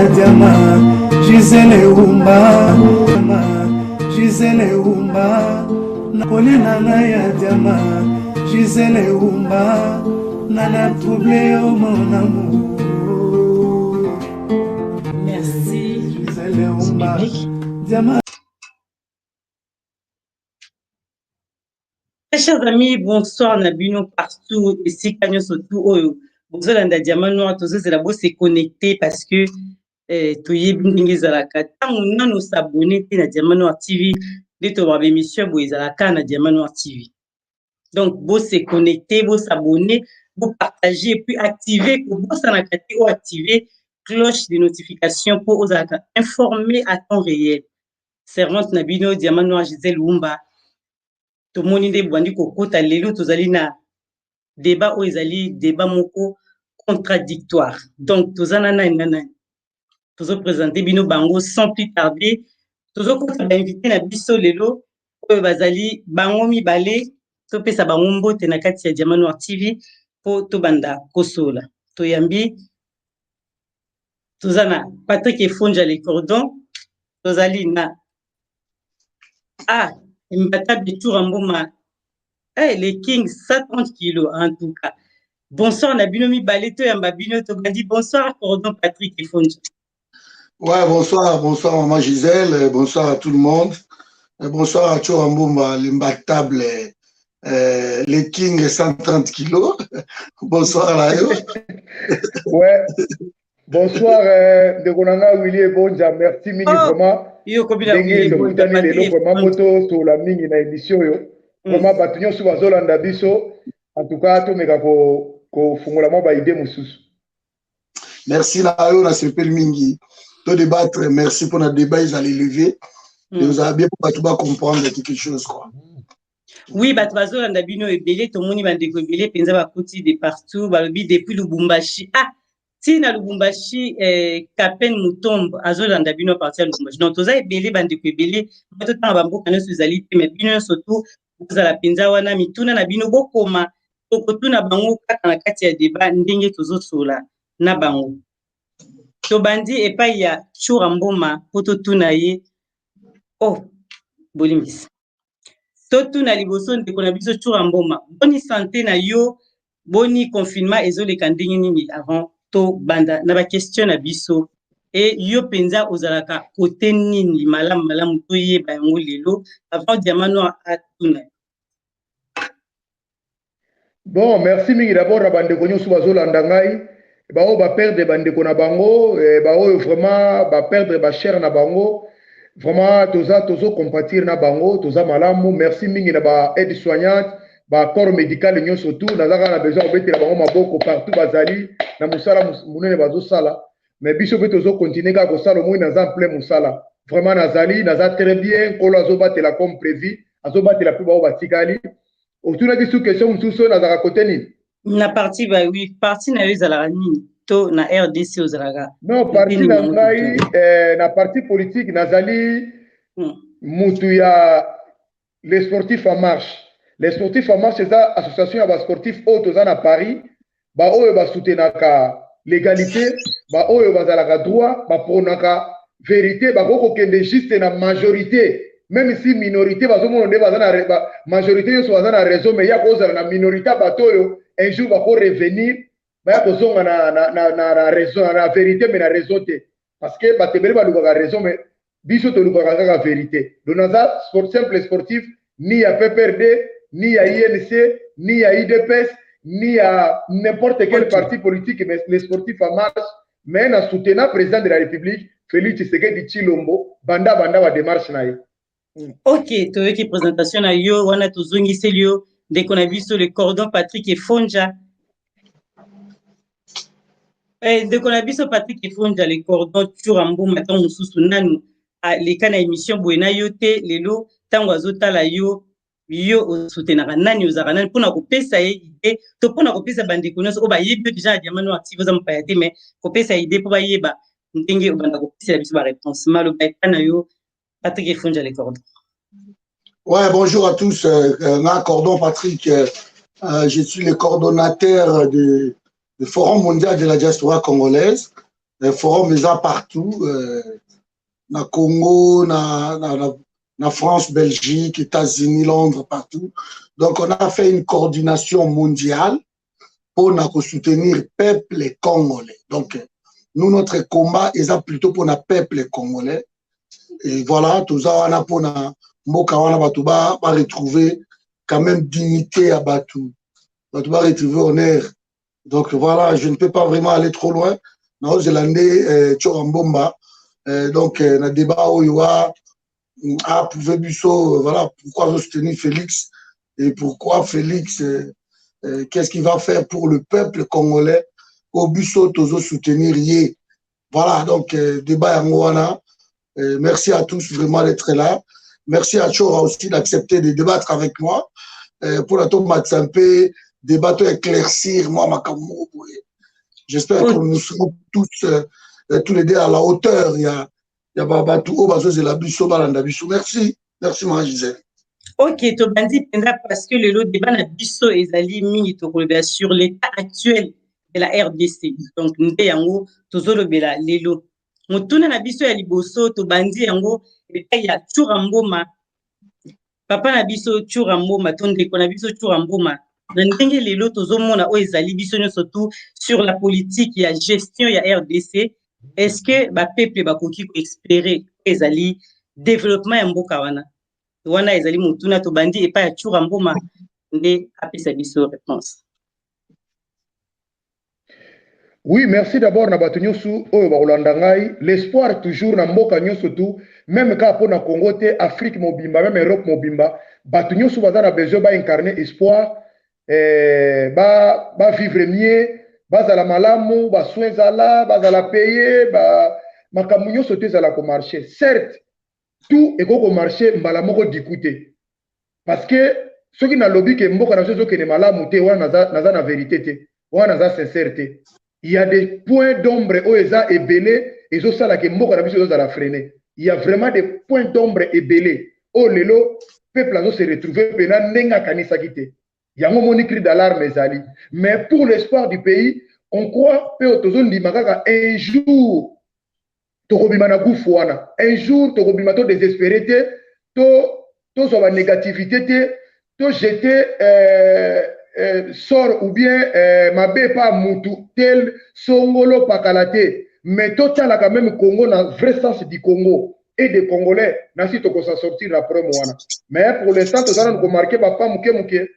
ya diama Gisele Umba Gisele Umba Napoli nana ya diama Gisele Umba Nana troublé au mon amour. Merci. Gisele Umba diama. Chers amis, bonsoir Nabino partout ici Kanyo surtout bonsoir Landa Diamant Noir tous c'est la beau se connecter parce que toye bindingi zalaka tango nano s'abonner na Diamant Noir TV de to ba émission bo zalaka na Diamant Noir TV. Donc beau se connecter, beau s'abonner, beau partager et puis activer pour beau sanakati ou activer cloche de notification pour aux informer à temps réel. Servante Nabino Diamant Noir Gisele Umba. Tout le monde est bandi kokota lelo tozali na débat o ezali débat moko contradictoire. Donc tozana na nana tozo présenter bino bango sans plus tarder. Tozo kota ba invité na biso lelo o bazali bango mibale to pesa bango mbote na kati ya Diamant Noir TV po to banda kosola. Toyambi tozana Patrick Efonja les cordons tozali na Mbata Bitou Ramboma. Les Kings, 130 kilos en tout cas. Bonsoir, Nabinomi Baleto et Mbabino Togandi. Bonsoir, Cordon Patrick et Fonja. Ouais, bonsoir, bonsoir, maman Gisèle. Bonsoir à tout le monde. Bonsoir à Chorambomba, l'imbattable, les Kings, 130 kilos. Bonsoir, Layo. Ouais. Bonsoir, Degonanga Willy et Bonja. Merci, Mingi, vraiment. Yo, comme il a dit, vraiment, moto sur la Mingi na émission, yo. Vraiment, batunyo sur Bazolanda biso. En tout cas, tout mega ko fungula mo ba idée mususu. Merci, Layo, na sepel Mingi. Tout débattre, merci pour notre débat, ils allaient lever. Et vous avez bien pour tout comprendre quelque chose, quoi. Oui, Bazolanda bino et belé, tout le monde va découvrir, penza ba koti de partout, balobi depuis Lubumbashi. Si na Lubumbashi, Kapen Mutombo, Azolanda bino à partir de Lubumbashi. Donc, tous les belé, bande de belé, tout le temps, bambo, quand nous allons, mais bino surtout, vous allez penza wana, mituna na bino bokoma, tokotuna bango, kaka na kati ya débat, ndenge tozo sola, na bango. Tobandi et pas ya Churamboma, poto tuna ye, bolimis. Totuna liboso ndeko na biso Churamboma, boni santé na yo, boni confinement, ezo le kandingi nini avant. Banda na ba question na biso et yo penza ozalaka côté nini malam to yeba yango lelo avant Diamant Noir atuna. Bon, merci mingi d'abord na bande ko nyoso bazolanda ngai ba o ba perdre bande ko na bango ba o vraiment ba perdre ba cher na bango vraiment tozo compatir na bango toza malamu merci mingi na ba aide soignante ba corps médical nyo surtout nazaka na besoin obetela bango maboko partout bazali na musala munene bazo sala mais biso pe tozo continuer ka ko sala moi na plein musala vraiment nazali naza très bien kolo azo batela comme prévu azo batela pe ba batikali autour na biso question mususu nazaka côté ni na partie ba oui partie na ezala ni to na RDC ozalaka non partie na ngai na partie politique nazali mutu ya les sportifs en marche. Les sportifs en marche, c'est ça, association de sportifs autres à Paris, bah eux bah soutenaka l'égalité, bah eux bah zalaka droit, bah pronaka vérité, bah koko kende juste na majorité, même si minorité bah zomo ndé bah majorité yo soit na raison mais ya cause na minorité bah toyo un jour bah pour revenir, bah ya cause na raison na vérité mais na raison té, parce que bah tebele bah luka raison mais biso to luka la vérité. Donc naza sport simple sportif ni à PPRD ni à INC, ni à IDPS, ni à n'importe quel parti politique, mais les sportifs en marche, mais en soutenant le président de la République, Félix Tshisekedi Tshilombo, banda wa démarche na ye. Ok, tu veux que présentation na yo, wana tozongi selio, dès qu'on a vu sur le cordon Patrick Efonja. Dès qu'on a vu sur Patrick Efonja, le cordon Churambo, maintenant mususu nanu, les kana émission Buena yote, lelo, tango azota la yo, yo soutenaka nani ozaka nani mpona kopesa ye ide to mpona kopesa bandeko nyonso oyo bayebi yo déjà Diamant Noir active oza mopaya te mais kopesa ide mpo bayeba ndenge obanda kopesela biso baréponse maloba epa na yo Patrick Efonja les cordons. Ouais, bonjour à tous. Cordon Patrick, je suis le coordonnateur du Forum mondial de la diaspora congolaise. Les forums déjà partout, na Congo, na France, Belgique, États-Unis, Londres, partout. Donc, on a fait une coordination mondiale pour soutenir le peuple congolais. Donc, nous, notre combat est plutôt pour le peuple congolais. Et voilà, tout ça, on a pour retrouver quand même dignité à Batou. Batou va retrouver honneur. Donc, voilà, je ne peux pas vraiment aller trop loin. Non, je l'ai Chorambomba. Donc, le débat où il y a Pouvé Busso, voilà, pourquoi soutenir Félix et pourquoi Félix, qu'est-ce qu'il va faire pour le peuple congolais au Busso, toujours soutenir Yé. Voilà, donc, débat Yangouana. Merci à tous vraiment d'être là. Merci à Chora aussi d'accepter de débattre avec moi. Pour la tombe Matsampé, débattre, éclaircir, moi, ma Kamou. J'espère que nous serons tous les deux à la hauteur. Il y a Babatou, Bazo, la Busso, Balanda Busso. Merci. Merci, Marie Gisèle. Ok, Tobandi Penda, parce que le débat na Busso et Zali Mingi sur l'état actuel de la RDC. Donc, nous avons toujours le Bela, Lelo. Mutuna na Busso ya Liboso, Tobandi yango, et il y a Churamboma. Papa na Busso, Churamboma, Tondeko na Busso, Churamboma. Ndenge lelo tozomona o ezali biso surtout sur la politique ya gestion ya RDC. Est-ce que ba peuple bakoki ko espérer ezali développement ya mboka wana? Wana ezali mutuna Tobandi et pas ya Churamboma nde apesa biso réponse. Oui, merci d'abord na bato nyonso oyo bakolanda ngai. L'espoir toujours na mboka nyonso tout, même quand pour na Congo te, Afrique mobimba, même Europe mobimba, bato nyonso baza na besoin ba incarner espoir, ba vivre mieux, bazala malamu, ba soins zala, bazala payer, ba makambo nyonso te zala ko marcher. Certes, tout est ko marcher mbala moko dikute. Parce que ceux qui na lobby ke mboka na zo ke ne malamu te wana naza na vérité te, wana naza sincérité. Il y a des points d'ombre où ils ont ébélé et ils ont ça là que mboka na biso za la freiner. Il y a vraiment des points d'ombre ébélés. Oh lelo peuple a se retrouver pena nenga kanisa kité. Il y a un moment cri d'alarme ezali. Mais pour l'espoir du pays, on croit que tozon di makaka un jour tokobima na kufu wana. Un jour tokobima to désespéré te, to so ba négativité te, to jeter sort ou bien mabe pa mutu tel songolo pakalate mais total a quand même Congo dans vrai sens du Congo et des Congolais na si to ko s'en sortir la promo wana mais pour l'instant to ça nous marquer papa muke.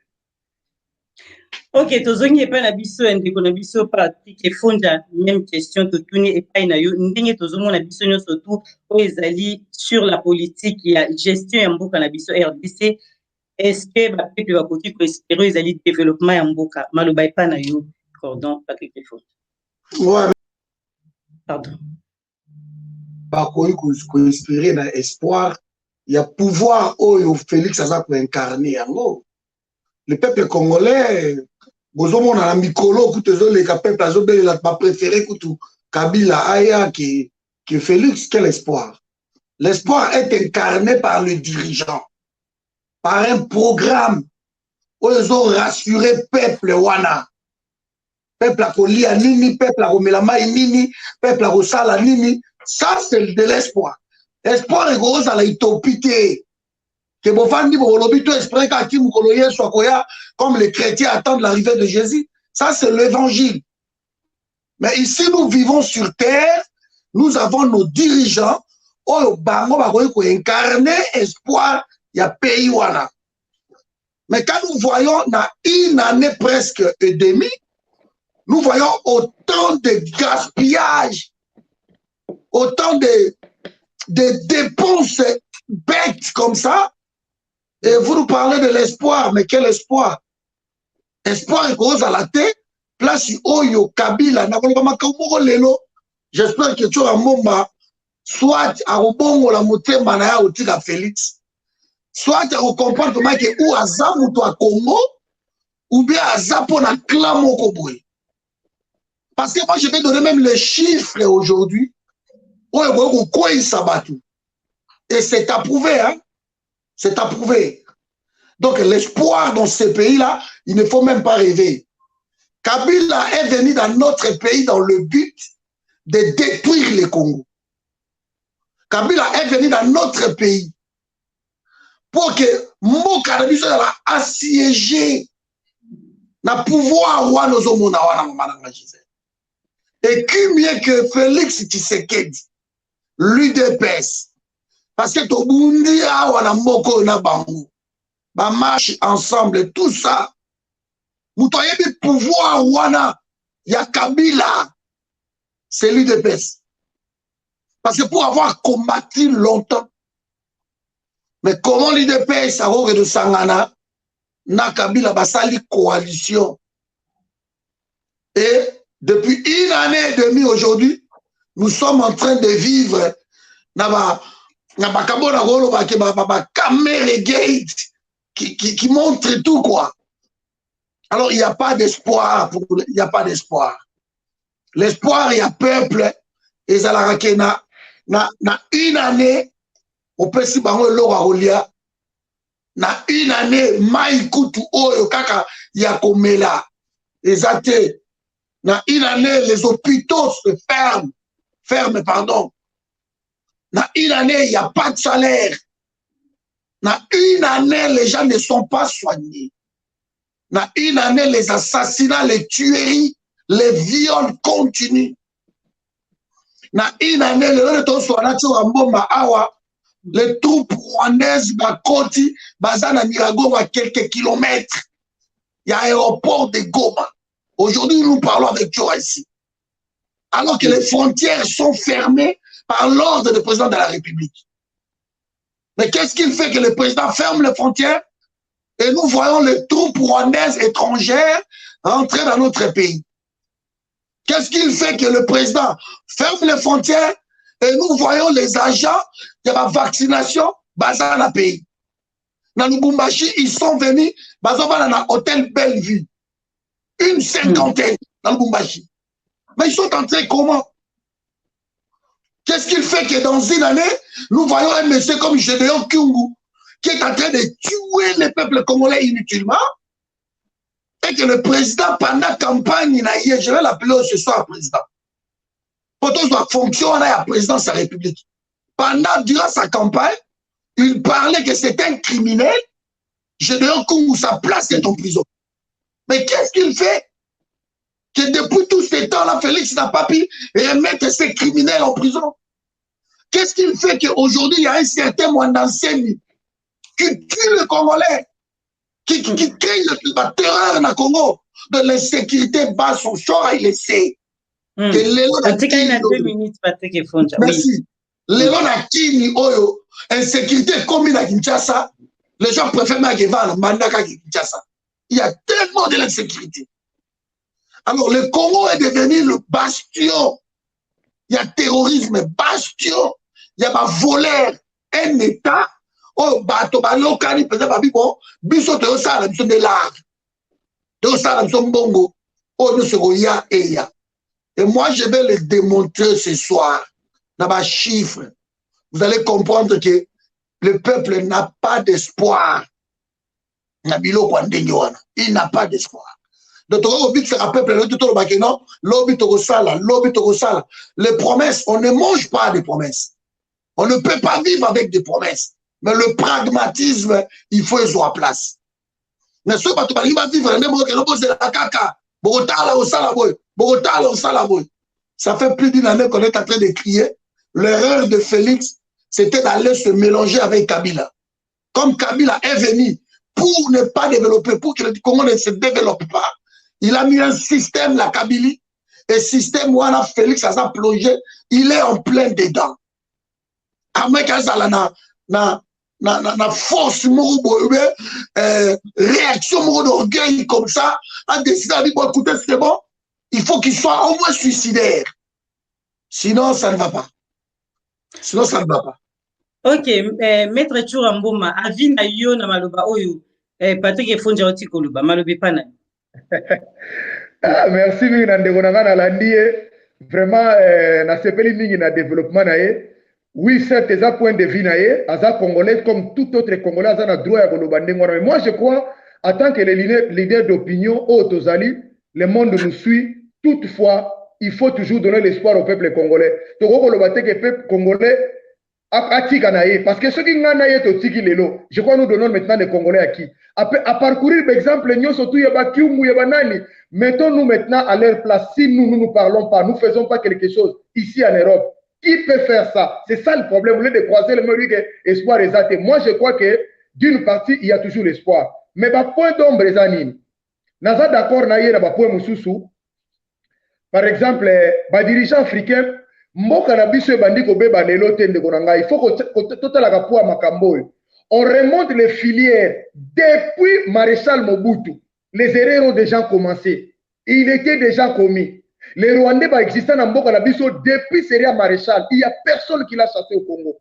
Ok, tozongi epai na biso ndeko na biso pratique efonda même question totuni epai na yo ndenge tozomona biso nyonso tout oyo ezali sur la politique ya gestion ya mboka na biso RDC. Est-ce que ba peuple va koki ko espérer ezali développement ya mboka maloba epai na yo cordon Patrick Efonda? Ouais. Pardon. Bakoki ko espérer na espoir il y a pouvoir oyo Félix aza ko incarner yango. Le peuple congolais bozomona na mikolo kutezo le peuple azobelela ba préféré kutu Kabila aya qui Félix. Quel espoir? L'espoir est incarné par le dirigeant, par un programme où ils ont rassuré peuple wana. Peuple a kolia nini, peuple a komelama nini, peuple a kosala nini. Ça c'est de l'espoir. Espoir est gros à la utopie. Que bofandi bolobi to espérer qu'à qui mukolo yesu akoya comme les chrétiens attendent l'arrivée de Jésus. Ça c'est l'évangile. Mais ici nous vivons sur terre, nous avons nos dirigeants oyo bango bakoki ko incarner espoir ya pays wana. Mais quand nous voyons dans une année presque et demie, nous voyons autant de gaspillage, autant de dépenses bêtes comme ça. Et vous nous parlez de l'espoir, mais quel espoir? Espoir est gros à la tête, place Oyo, Kabila, j'espère que tu as un moment, soit à Obongo la montée manaya ou tika Félix, soit à comportement que ou à Zamouto à Congo, ou bien à Zapo na clan Mokoboui. Parce que moi je vais donner même les chiffres aujourd'hui, et c'est approuvé, hein? C'est approuvé. Donc l'espoir dans ce pays-là, il ne faut même pas rêver. Kabila est venu dans notre pays dans le but de détruire le Congo. Kabila est venu dans notre pays pour que Mokarabiso a assiégé le pouvoir wa nozomona wana mama Gisèle. Et qui mieux que Félix Tshisekedi, l'UDPS, parce que Tobundi a wana moko na bango, ba marche ensemble, tout ça. Moutoye bi pouvoir wana ya Kabila, c'est l'UDPS. Parce que pour avoir combattu longtemps, mais comment l'UDPS a de Sangana, na Kabila basali coalition. Et depuis une année et demie aujourd'hui, nous sommes en train de vivre qui montre tout quoi. Alors il n'y a pas d'espoir, il n'y a pas d'espoir. L'espoir, il y a peuple, et ça na une année, on peut si bango l'ora rolia, na une année, maïkoutou oyo kaka yakomela, ezate. Na une année, les hôpitaux se ferment, pardon. Na une année, il n'y a pas de salaire. Na une année, les gens ne sont pas soignés. Na une année, les assassinats, les tueries, les viols continuent. Na une année, les troupes rwandaises, Bakoti, Bazana Nirago, à quelques kilomètres. Il y a un aéroport de Goma. Aujourd'hui, nous parlons avec toi ici. Alors que les frontières sont fermées par l'ordre du président de la République. Mais qu'est-ce qu'il fait que le président ferme les frontières et nous voyons les troupes rwandaises étrangères rentrer dans notre pays? Qu'est-ce qu'il fait que le président ferme les frontières et nous voyons les agents de la vaccination basés dans le pays? Dans Lubumbashi, ils sont venus basés dans l'hôtel Bellevue. Une cinquantaine dans Lubumbashi. Mais ils sont entrés comment? Qu'est-ce qu'il fait que dans une année, nous voyons un monsieur comme Gédéon Kyungu qui est en train de tuer le peuple congolais inutilement et que le président, pendant la campagne, je vais l'appeler ce soir président. Pour tout ça fonctionne à la présidence de la République. Durant sa campagne, il parlait que c'était un criminel. Gédéon Kyungu, sa place est en prison. Mais qu'est-ce qu'il fait? Que depuis tout ce temps-là, Félix n'a pas pu remettre ces criminels en prison. Qu'est-ce qu'il fait qu'aujourd'hui, il y a un certain Mwandanseni qui tue le Congolais, qui crée la terreur dans le Congo, de l'insécurité bas son choix, il le sait. Merci. Léon Akini, Oyo, insécurité comme à Kinshasa, les gens préfèrent Maguevan, Mandaka Kinshasa. Il y a tellement de l'insécurité. Alors, le Congo est devenu le bastion. Il y a terrorisme, bastion. Il y a voleur, un État. Oh, bateau, balokani, peut-être, bon, biso te osala, biso de l'art. Te osala, biso mbongo. Oh, nous serons ya et ya. Et moi, je vais le démontrer ce soir, dans ma chiffre. Vous allez comprendre que le peuple n'a pas d'espoir. Il n'a pas d'espoir. Donc, les promesses, on ne mange pas des promesses. On ne peut pas vivre avec des promesses. Mais le pragmatisme, il faut être à place. Mais ce que tu vas vivre, ça fait plus d'une année qu'on est en train de crier. L'erreur de Félix, c'était d'aller se mélanger avec Kabila. Comme Kabila est venu pour ne pas développer, pour que le Congo ne se développe pas, il a mis un système, la Kabylie, et système où Félix a plongé, il est en plein dedans. Avec na force, réaction d'orgueil comme ça, a décidé de dire, bon, écoutez, c'est bon, il faut qu'il soit au moins suicidaire. Sinon, ça ne va pas. Sinon, ça ne va pas. Ok, Maître Churamboma, avis na yo na maloba oyo, Patrick Efonja oti koluba, malobi pana. Merci mingi na ndeko na nga na landi vraiment na sepeli mingi na développement na ye. Oui, certes, eza point de vue na ye, aza congolais comme tout autre congolais, aza na droit ya koluba ndenge wana. Mais moi je crois, en tant que les leaders d'opinion au Tozali, le monde nous suit. Toutefois, il faut toujours donner l'espoir au peuple congolais. Donc, le peuple congolais parce que ceux qui n'ont pas été lelo, je crois que nous donnons maintenant les Congolais à qui? À parcourir, par exemple, mettons-nous maintenant à leur place. Si nous ne parlons pas, nous ne faisons pas quelque chose ici en Europe, qui peut faire ça? C'est ça le problème. Vous voulez de croiser le mot que espoir est athée. Moi, je crois que d'une partie, il y a toujours l'espoir. Mais par point d'ombre, les amis, nous sommes d'accord, par exemple, les dirigeants africains, mboka na biso bandi ko beba lelo tende konanga il faut que totala ka poa makambo. On remonte les filières depuis Maréchal Mobutu. Les erreurs ont déjà commencé. Il était déjà commis. Les Rwandais existent dans mboka na biso depuis Seria Maréchal. Il y a personne qui l'a chassé au Congo.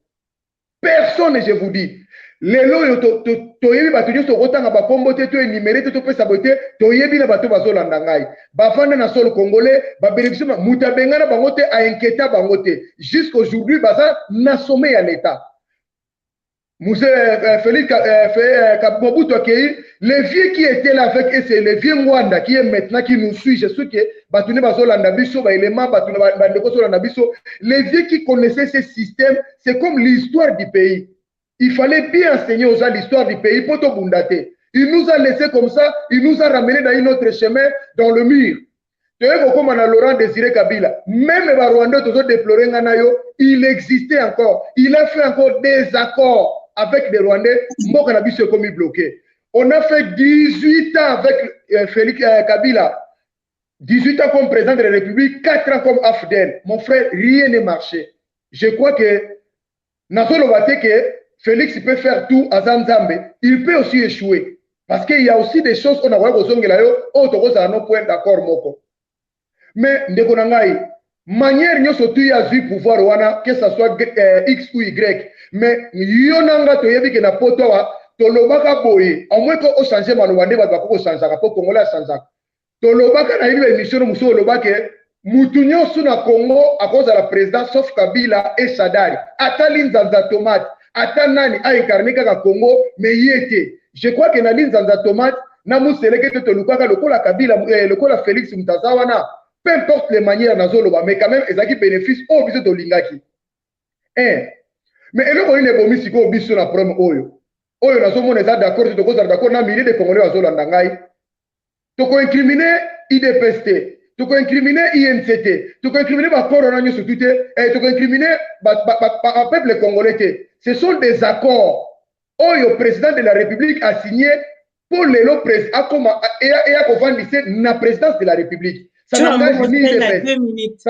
Personne, je vous dis. Lelo to yebi bato nyoso kotanga ba kombo te to énumérer te to pesa bote to yebi na bato bazolanda ngai ba fanda na sol congolais ba bénéficier mutabenga na bango te a inquiéter bango te jusqu'aujourd'hui baza na sommet à l'état. Monsieur Félix Mobutu Akei, le vieux qui était là avec eux, c'est le vieux Mwanda qui est maintenant qui nous suit. Je suis que Batoune Bazolanda Biso, ba élément Batoune Bandeko Solanda Biso, les vieux qui connaissaient ce système, c'est comme l'histoire du pays. Il fallait bien enseigner aux gens l'histoire du pays pour tout bundater. Il nous a laissé comme ça, il nous a ramené dans un autre chemin, dans le mur. Comme on a Laurent Désiré Kabila, même les Rwandais toujours déploré Nganayo, il existait encore. Il a fait encore des accords avec les Rwandais, Mboka na biso comme bloqué. On a fait 18 ans avec Félix Kabila, 18 ans comme président de la République, 4 ans comme AFDEL. Mon frère, rien n'est marché. Je crois que Nazolo que Félix peut faire tout à Zanzambe, il peut aussi échouer. Parce qu'il y a aussi des choses qu'on a vu au point d'accord moko. Mais ndekonangai, manière nous surtout y a vu pouvoir wana que ça soit X ou Y. Mais yonanga to yebi que na poto wa to lobaka boye. Au moins qu'on change malwande ba ko changer rapport congolais changer. To lobaka na ile émission muso lobaka mutunyo suna Congo à cause de la présidence sauf Kabila et Sadari. Atali nzanza tomate. Ata nani a incarné kaka Congo mais yete. Je crois que na linzanza tomate na museleke to lukaka lokola Kabila lokola Félix Mutazawana. Peu importe les manières nazoloba mais quand même ezaki bénéfice au biso to lingaki. Mais eloko ni bomi siko biso na problème oyo. Oyo nazomona eza d'accord to koza d'accord na milliers de Congolais bazolanda ngai. To ko incriminer IDPST, to ko incriminer INCT, to ko incriminer ba corona nyo surtout et to ko incriminer ba peuple congolais. Ce sont des accords. Oyo président de la République a signé pour le président comme et a conventionné na présidence de la République. Ça n'engage ni IDPS. 2 minutes.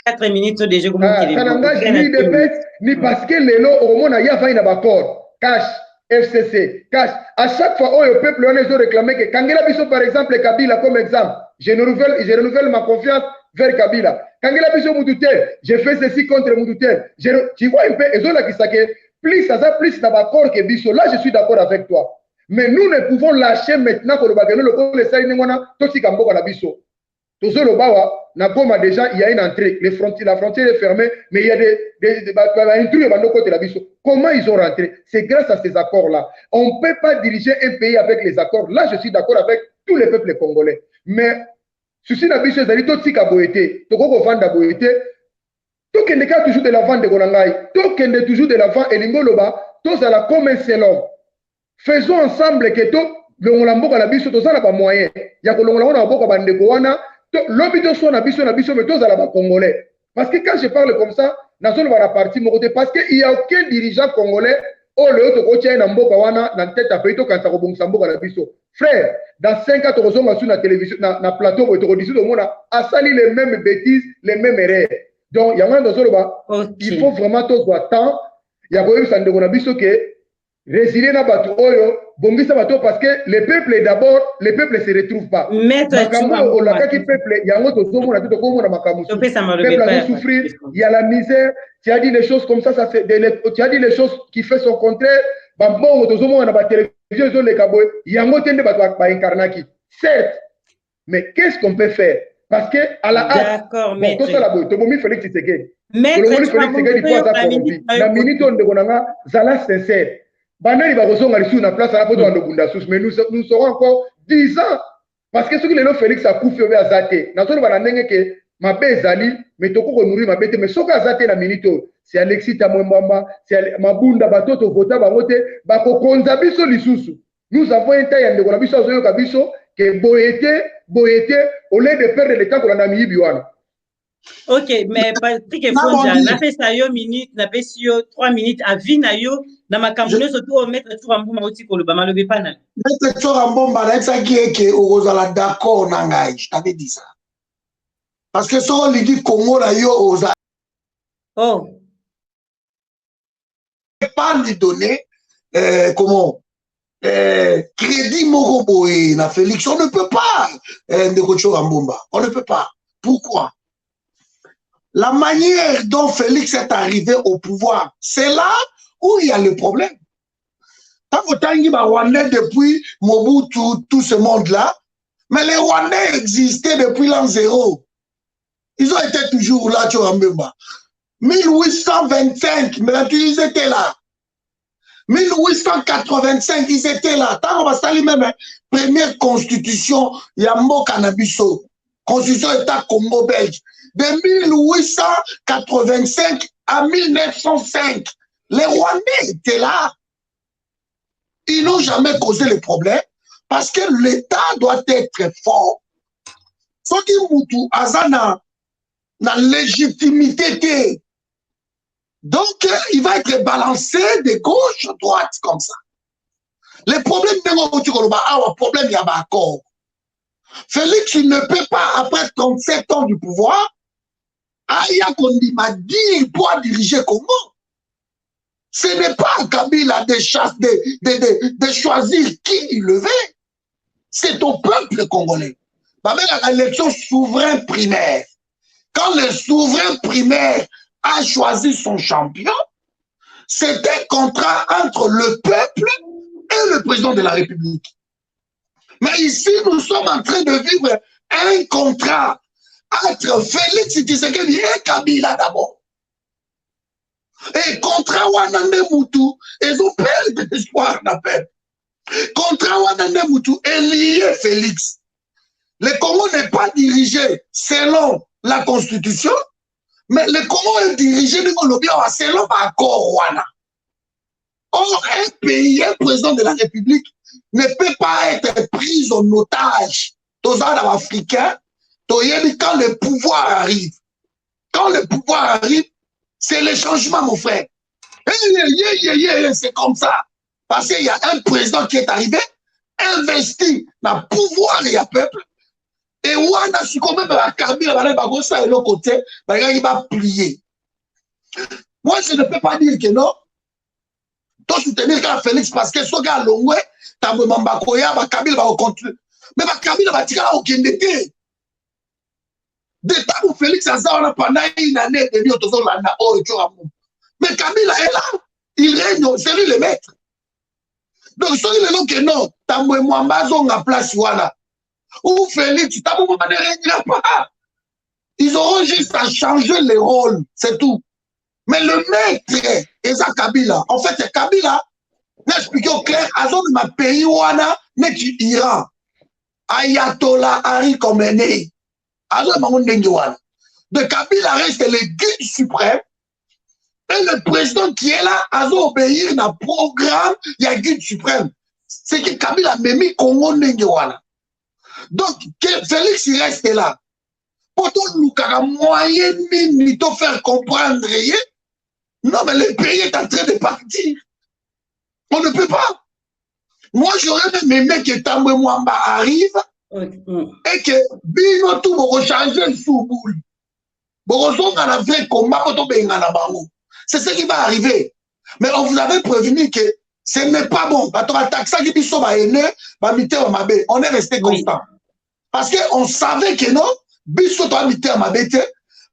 4 minutes déjà comme ça n'engage ni IDPS ni parce que lelo au monde y a pas un accord. Cash FCC, cash. À chaque fois, le peuple on a réclamé que Kangela Biso par exemple Kabila comme exemple. Je renouvelle ma confiance vers Kabila. Kangela Biso Moutoutel, je fais ceci contre Moutoutel. Tu vois un peu, et là qui s'est plus d'accord que Biso. Là, je suis d'accord avec toi. Mais nous ne pouvons lâcher maintenant pour le bagano le pôle le saïne wana tosi kambo na Biso. Tozo le bawa na Goma déjà il y a une entrée, la frontière est fermée, mais il y a des intrus de côté la Biso. Comment ils ont rentré? C'est grâce à ces accords-là. On ne peut pas diriger un pays avec les accords. Là, je suis d'accord avec tous les peuples congolais. Mais ceci n'a pas besoin d'aller tout tika boété, tout ko vanda boété, tout kende ka toujours de l'avant de Gonangai, tout kende toujours de l'avant et lingoloba, tous à la comme un seul homme. Faisons ensemble que tout le ngolambo ka la biso tous à la moyen. Ya ko longola na boko bande ko wana, l'obito so na biso mais tous à la congolais. Parce que quand je parle comme ça, nazolo va la partie mon côté parce que il y a aucun dirigeant congolais au le to ko tia na mboka wana na tête à pays to quand ça ko bongisa mboka la biso. Frère, dans 5 ans, tu vas sur la télévision, dans le plateau, tu vas dire à sali les mêmes bêtises, les mêmes erreurs. Donc, il y a un okay. Il faut vraiment tout le temps. Il y a un peu que résilier na bato oyo, bongisa bato parce que le peuple d'abord, le peuple se retrouve pas. Makambo olaka ki peuple, il y a un autre zomo na tout comme na makamusu. Le peuple va souffrir, il y a la misère, tu as dit les choses comme ça tu as dit les choses qui fait son contraire. Bambongo tozomo na ba télévision les kaboy, yango tende ba incarnaki. Certes, mais qu'est-ce qu'on peut faire? Parce que à la d'accord, mais tout ça la boy, tomomi Félix Tshisekedi. Mais Félix Tshisekedi pour ça corrompu. Na minute on de konanga zala sincère. Banani ba kozonga lisu na place à poto ndo bunda sous mais nous serons encore 10 ans parce que ce que le Félix a coupé au azate. Na solo ba ndenge que mabe ezali mais toko nourrir mabe te mais soki aza te na minute c'est Alexis Tamwembamba c'est Mabunda batoto vota bango te bakokonza biso lisusu. Nous avons un temps yandeko na biso azoyoka biso que boyete au lieu de perdre le temps qu'on a mis biwana. Ok, mais Patrick Fonja, na fait ça yo minute, na fait yo 3 minutes à vie na yo, na makamune surtout au maître Touramboma oti ko loba malobe pa na. Maître Touramboma na ça qui est que ozala d'accord na ngai, je t'avais dit ça. Parce que so li dit Congo na yo oza. Oh. Pas lui donner comment crédit moko boye na Félix, on ne peut pas ndeko Touramboma, on ne peut pas. Pourquoi? La manière dont Félix est arrivé au pouvoir, c'est là où il y a le problème. Tant que les Rwandais depuis Mobutu, tout ce monde-là, mais les Rwandais existaient depuis l'an 0. Ils ont été toujours là, tu vois, 1825, mais ils étaient là. 1885, ils étaient là. Tant qu'on va saluer même première constitution, Yambo Cannabiso, constitution État Congo-Belge. De 1885 à 1905, les Rwandais étaient là. Ils n'ont jamais causé le problème parce que l'État doit être fort. Ce qui Moutou Azana na légitimité. Donc, il va être balancé de gauche à droite comme ça. Le problème il y a encore. Félix, il ne peut pas, après 37 ans du pouvoir, Aya Kondima dit pour diriger Congo. Ce n'est pas à Kabila de choisir qui il le veut. C'est au peuple congolais. Même l'élection souverain primaire. Quand le souverain primaire a choisi son champion, c'était un contrat entre le peuple et le président de la République. Mais ici, nous sommes en train de vivre un contrat entre Félix Tshisekedi et Kabila d'abord. Et contrat Wanande Moutou, ils ont perdu l'espoir d'appel. Contrat Wanande Moutou est lié Félix. Le Congo n'est pas dirigé selon la Constitution, mais le Congo est dirigé selon l'accord Wana. Or, un pays, un président de la République ne peut pas être pris en otage. Tous les Africains, quand le pouvoir arrive. Quand le pouvoir arrive, c'est le changement, mon frère. C'est comme ça. Parce qu'il y a un président qui est arrivé, investi dans le pouvoir et le peuple. Et Wana, si quand même la Kabila va et l'autre côté, il va plier. Moi, je ne peux pas dire que non. Tu soutenir Félix parce que ce gars Longwe, t'as vraiment Bakoya, Kabila va continuer. Mais Kabila va tirer au Kendeke. De temps où Félix a ça, on a pendant une année et demie, mais Kabila est là. Il règne, c'est lui le maître. Donc, si il est que non, t'as Mwamba zonga place Wana. Ou Félix, t'as ne régnera pas. Ils auront juste à changer les rôles, c'est tout. Mais le maître, Eza Kabila, en fait, c'est Kabila, n'explique au clair, à zone de ma pays Wana, n'est du Iran. Ayatollah Ari Khamenei. De Kabila reste le guide suprême et le président qui est là a obéir à un programme, il y a guide suprême. C'est que Kabila m'a mis Congo Nengewana. Donc, Félix il reste là. Pour tout le moyen de faire comprendre rien. Non, mais le pays est en train de partir. On ne peut pas. Moi, j'aurais même aimé que Tambwe Mwamba arrive. Et que Bino tout va changer sous boule. C'est ce qui va arriver. Mais on vous avait prévenu que ce n'est pas bon. On est resté constant. Parce qu'on savait que non,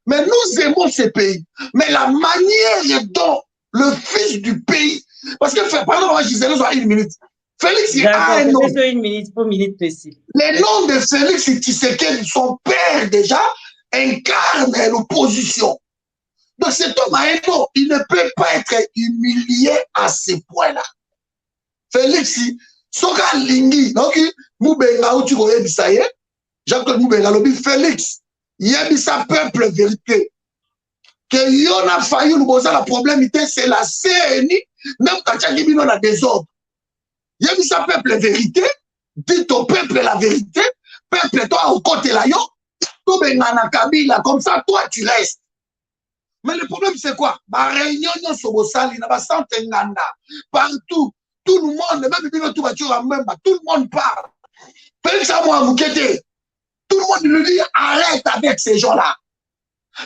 mais nous aimons ce pays. Mais la manière dont le fils du pays. Parce que, pardon, moi, je disais, une minute. Félix, il a un nom. Une minute, pour minute précis. Le nom de Félix Tshisekedi, son père déjà, incarne l'opposition. Donc cet homme a un nom. Il ne peut pas être humilié à ce point-là. Félix, Soka Lingi, donc, Moubenga, où tu connais Bissaye, Jacques Moubenga, Félix, Yebisa peuple vérité. Que yon a failli nous poser le problème, c'est la CNI, même quand il y a des désordre. Yebisa peuple vérité, dites au peuple la vérité, peuple toi au côté là, yo, tout bengana Kabila, comme ça toi tu restes. Mais le problème c'est quoi? Ma réunion Sobosali, na basante nganda, partout, tout le monde, même bino tout le monde parle. Félix Antoine Moukété, tout le monde lui dit arrête avec ces gens-là.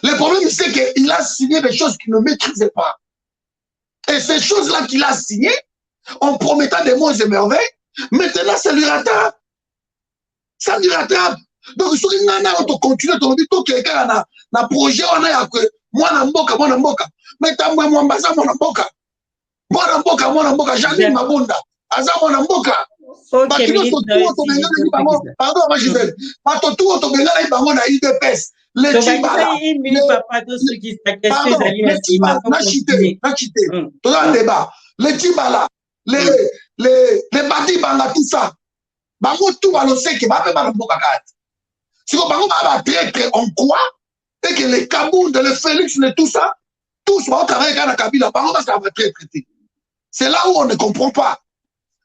Le problème, c'est qu'il a signé des choses qu'il ne maîtrisait pas. Et ces choses-là qu'il a signées, en promettant des mots et merveilles, maintenant, ça lui rattrape. Ça lui rattrape. Donc, si on continue, on dit que quelqu'un a un projet, on a que moi, on mboka. Mais t'as moi, mboka. Moi, mboka, Janine Mabunda. Aza, moi, mboka. Pardon, ma Gisèle. Tout autobengana, il va na IDPS. Les Timbala. Les Timbala. Les Badi Banga, tout ça. Bango tout va le sait que va faire mboka kati. Si on va traiter en quoi et que les Kaboun, les Félix, tout ça, tous vont travailler avec la Kabila, bango va se traiter. C'est là où on ne comprend pas.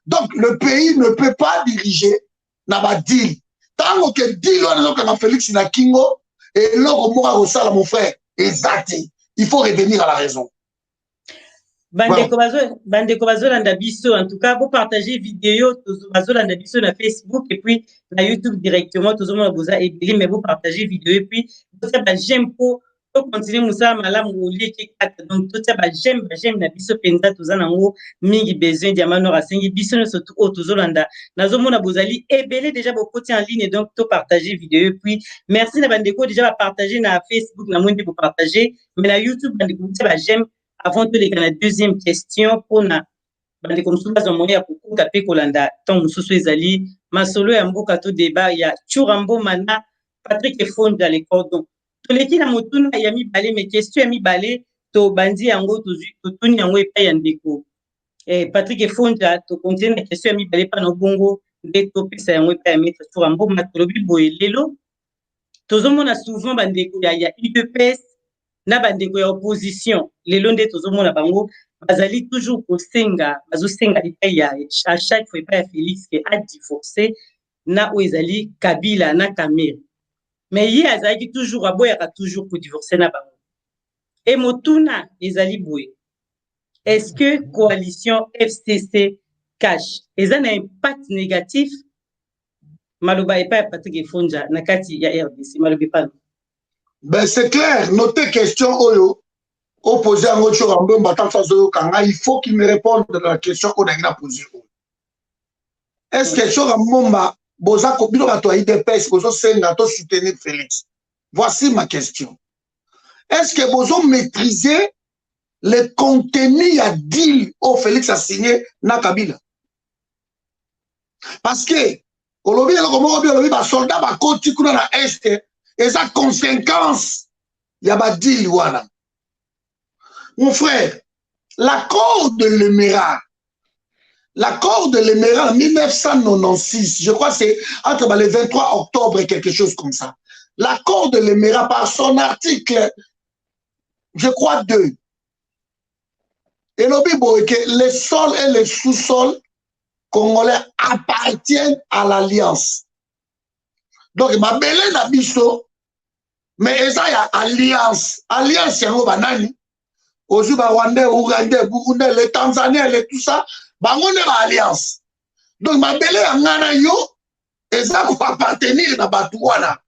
Donc, le pays ne peut pas diriger dans deal. Tant que deal, on a Félix Nakingo et l'autre mot à mon frère, exact. Il faut revenir à la raison. Bandeko Bazolanda Biso, en tout cas, vous partagez vidéo, Bazolanda Biso na Facebook et puis na YouTube directement, tout le monde vous a aidé, mais vous partagez vidéo et puis tout ça, j'aime pour continuer Moussa Malam ou lié qui donc tout ça, j'aime na Biso Penza, tout ça, nango, mingi besoin, diamant, rasengi, Biso, surtout, Tozolanda. Nazo Mona Bozali, et belé déjà beaucoup en ligne, donc tout partager vidéo et puis merci na Bandeko déjà va partager na Facebook, na moins pour partager, mais na YouTube, Bandeko, j'aime. Avant tout, la deuxième question pour na bande comme ça dans moyen pour taper Kolanda tant mususu ezali masolo ya mboka to débat ya Churambo Mana Patrick Efond dans les cordons to leki na motuna ya mibale mes questions ya mibale to bandi yango to tuni yango epai ya ndeko Patrick Efond to continue na question ya mibale pa no bongo nde to pesa yango epai ya maître Churambo matolobi boye lelo tozomona souvent bandeko ya UDPS na bandeko ya opposition lelo nde tozomona bango bazali toujours kosenga bazosenga epai ya à chaque fois epai ya Félix ke a divorcé na oyo ezali Kabila na Kamere mais ye azalaki toujours aboyaka toujours kodivorce na bango e motuna ezali boye est-ce que coalition FCC cash eza na impact négatif maloba epai ya Patrick Efonja na kati ya RDC maloba epai. Ben c'est clair, notez question Oyo, opposé à Ngocho Rambo, il faut qu'il me réponde à la question qu'on a posée. Est-ce que Chorambo, Boza Kobino Bato IDPS, Bozo Sengato soutenir Félix? Voici ma question. Est-ce que Bozo maîtriser le contenu à deal au Félix a signé na Kabila? Parce que, Olobi, soldat va continuer à Est. Et sa conséquence, il y a pas dit voilà. Mon frère, l'accord de l'Émirat en 1996, je crois que c'est entre le 23 octobre et quelque chose comme ça. L'accord de l'Émirat par son article, je crois 2. Et l'objet que les sols et les sous-sols congolais appartiennent à l'Alliance. Donc, ma belle Nabiso, mais ça y a alliance. Alliance, c'est un banani. Aussi, Rwandais, Ougandais, Burundais, les Tanzaniens, les tout ça, on est en alliance. Donc, ma belle Angana yo, et ça pour appartenir à Batouana.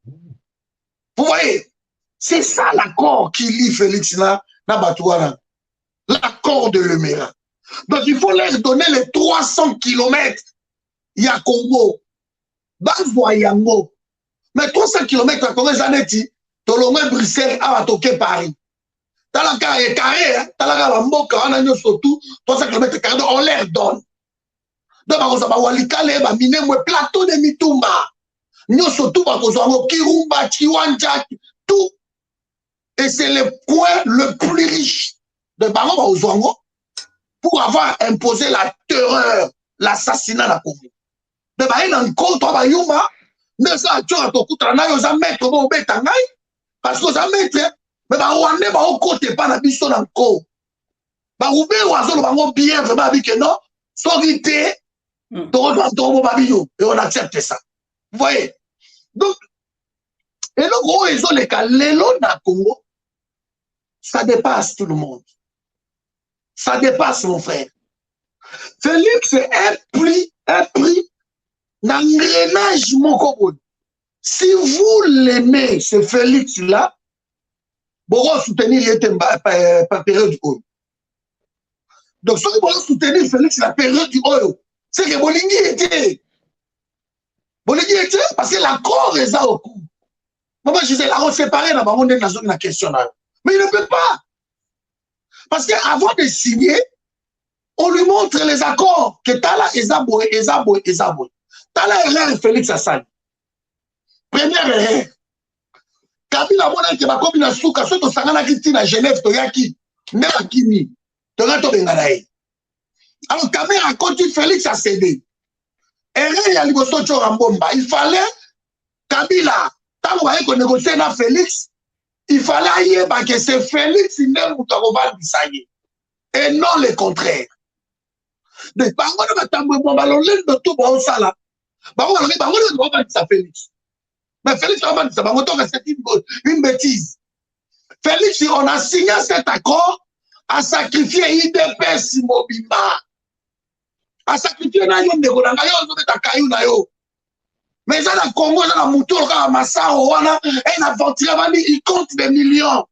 Vous voyez, c'est ça l'accord qui lie Félix na Batouana. L'accord de l'Émirat. Donc, il faut leur donner les 300 km. Il y a Congo. Bazouayango. Mais 300 km à Congo, Zanetti, Tolomé, Bruxelles, à toquer Paris. Talaka est carré, Talaka la Mboka, on a mis surtout 300 km carré, on leur donne. Donc, on va Walikale, on va miner le plateau de Mitumba. Nous surtout, on va Kirumba, Chiwanja, tout. Et c'est le point le plus riche de Baron Ozwango pour avoir imposé la terreur, l'assassinat de la Congo. De Baron en contre, Bayuma, mais ça, tu as tout à l'heure, mettre au Bétangaï, parce que ça maître mais ba Rwandais ba au côté pas na biso na ko ba oubé oiseau ba bien vraiment avec non sorité to babio et on accepte ça vous voyez donc et le gros ils ont les cas lelo na Congo ça dépasse tout le monde ça dépasse mon frère Félix est un prix d'engrenage mon coco. Si vous l'aimez, ce Félix-là, vous allez soutenir la période du haut. Donc, si vous allez soutenir Félix la période du haut, c'est que Bolingi était. Bolingi était parce que l'accord est au coup. Moi, je disais, on séparé dans la question. Mais il ne peut pas. Parce qu'avant de signer, on lui montre les accords que Tala Ezaboué. Tala erreur Félix Assad. Première erreur. Kabila mona ke bakomi na suka so to sangana ki na Genève to yaki. Ne akimi. To ngato benganae. Alors Kabila a continué Félix a cédé. Erreur ya liboso Chorambomba. Il fallait Kabila tango ba ko négocier na Félix. Il fallait yeba que c'est Félix ne mutako bisaye. Et non le contraire. De bango na batambo bomba lo lendo to ba osala. Bango ba ça Félix. Mais Félix, c'est une bêtise. Félix, on a signé cet accord à sacrifier IDPS Mobimba. À sacrifier Nayon de Golangayo, mais ça, le Congo, ça, la Moutou, la Massa, il compte des millions.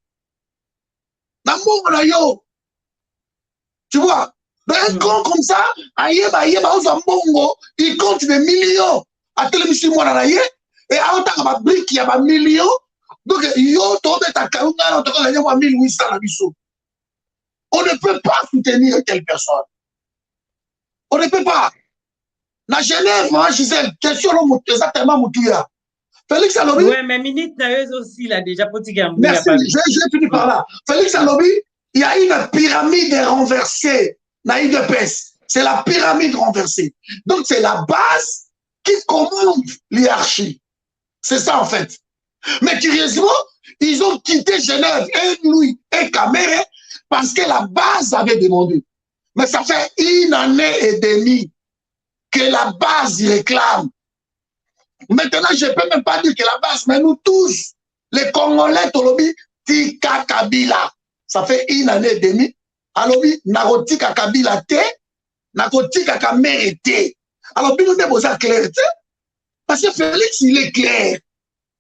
Tu vois, un con comme ça, il compte des millions. À tel et à autant que ma brique, il y a un million. Donc, on ne peut pas soutenir telle personne. On ne peut pas. La Genève, moi, Gisèle, question exactement Moutouya. Félix Alobi. Oui, mais minute aussi, là, déjà, merci, je finis par là. Félix Alobi, il y a une pyramide renversée. C'est la pyramide renversée. Donc, c'est la base qui commande l'hierarchie. C'est ça, en fait. Mais curieusement, ils ont quitté Genève, et Louis et Caméré, parce que la base avait demandé. Mais ça fait 1 année et demie que la base y réclame. Maintenant, je ne peux même pas dire que la base, mais nous tous, les Congolais, Tolobi, Tika Kabila. Ça fait 1 année et demie. Alobi, Narotika Kabila te, Narotika Kamere te. Alors, nous devons être clairs. Parce que Félix, il est clair.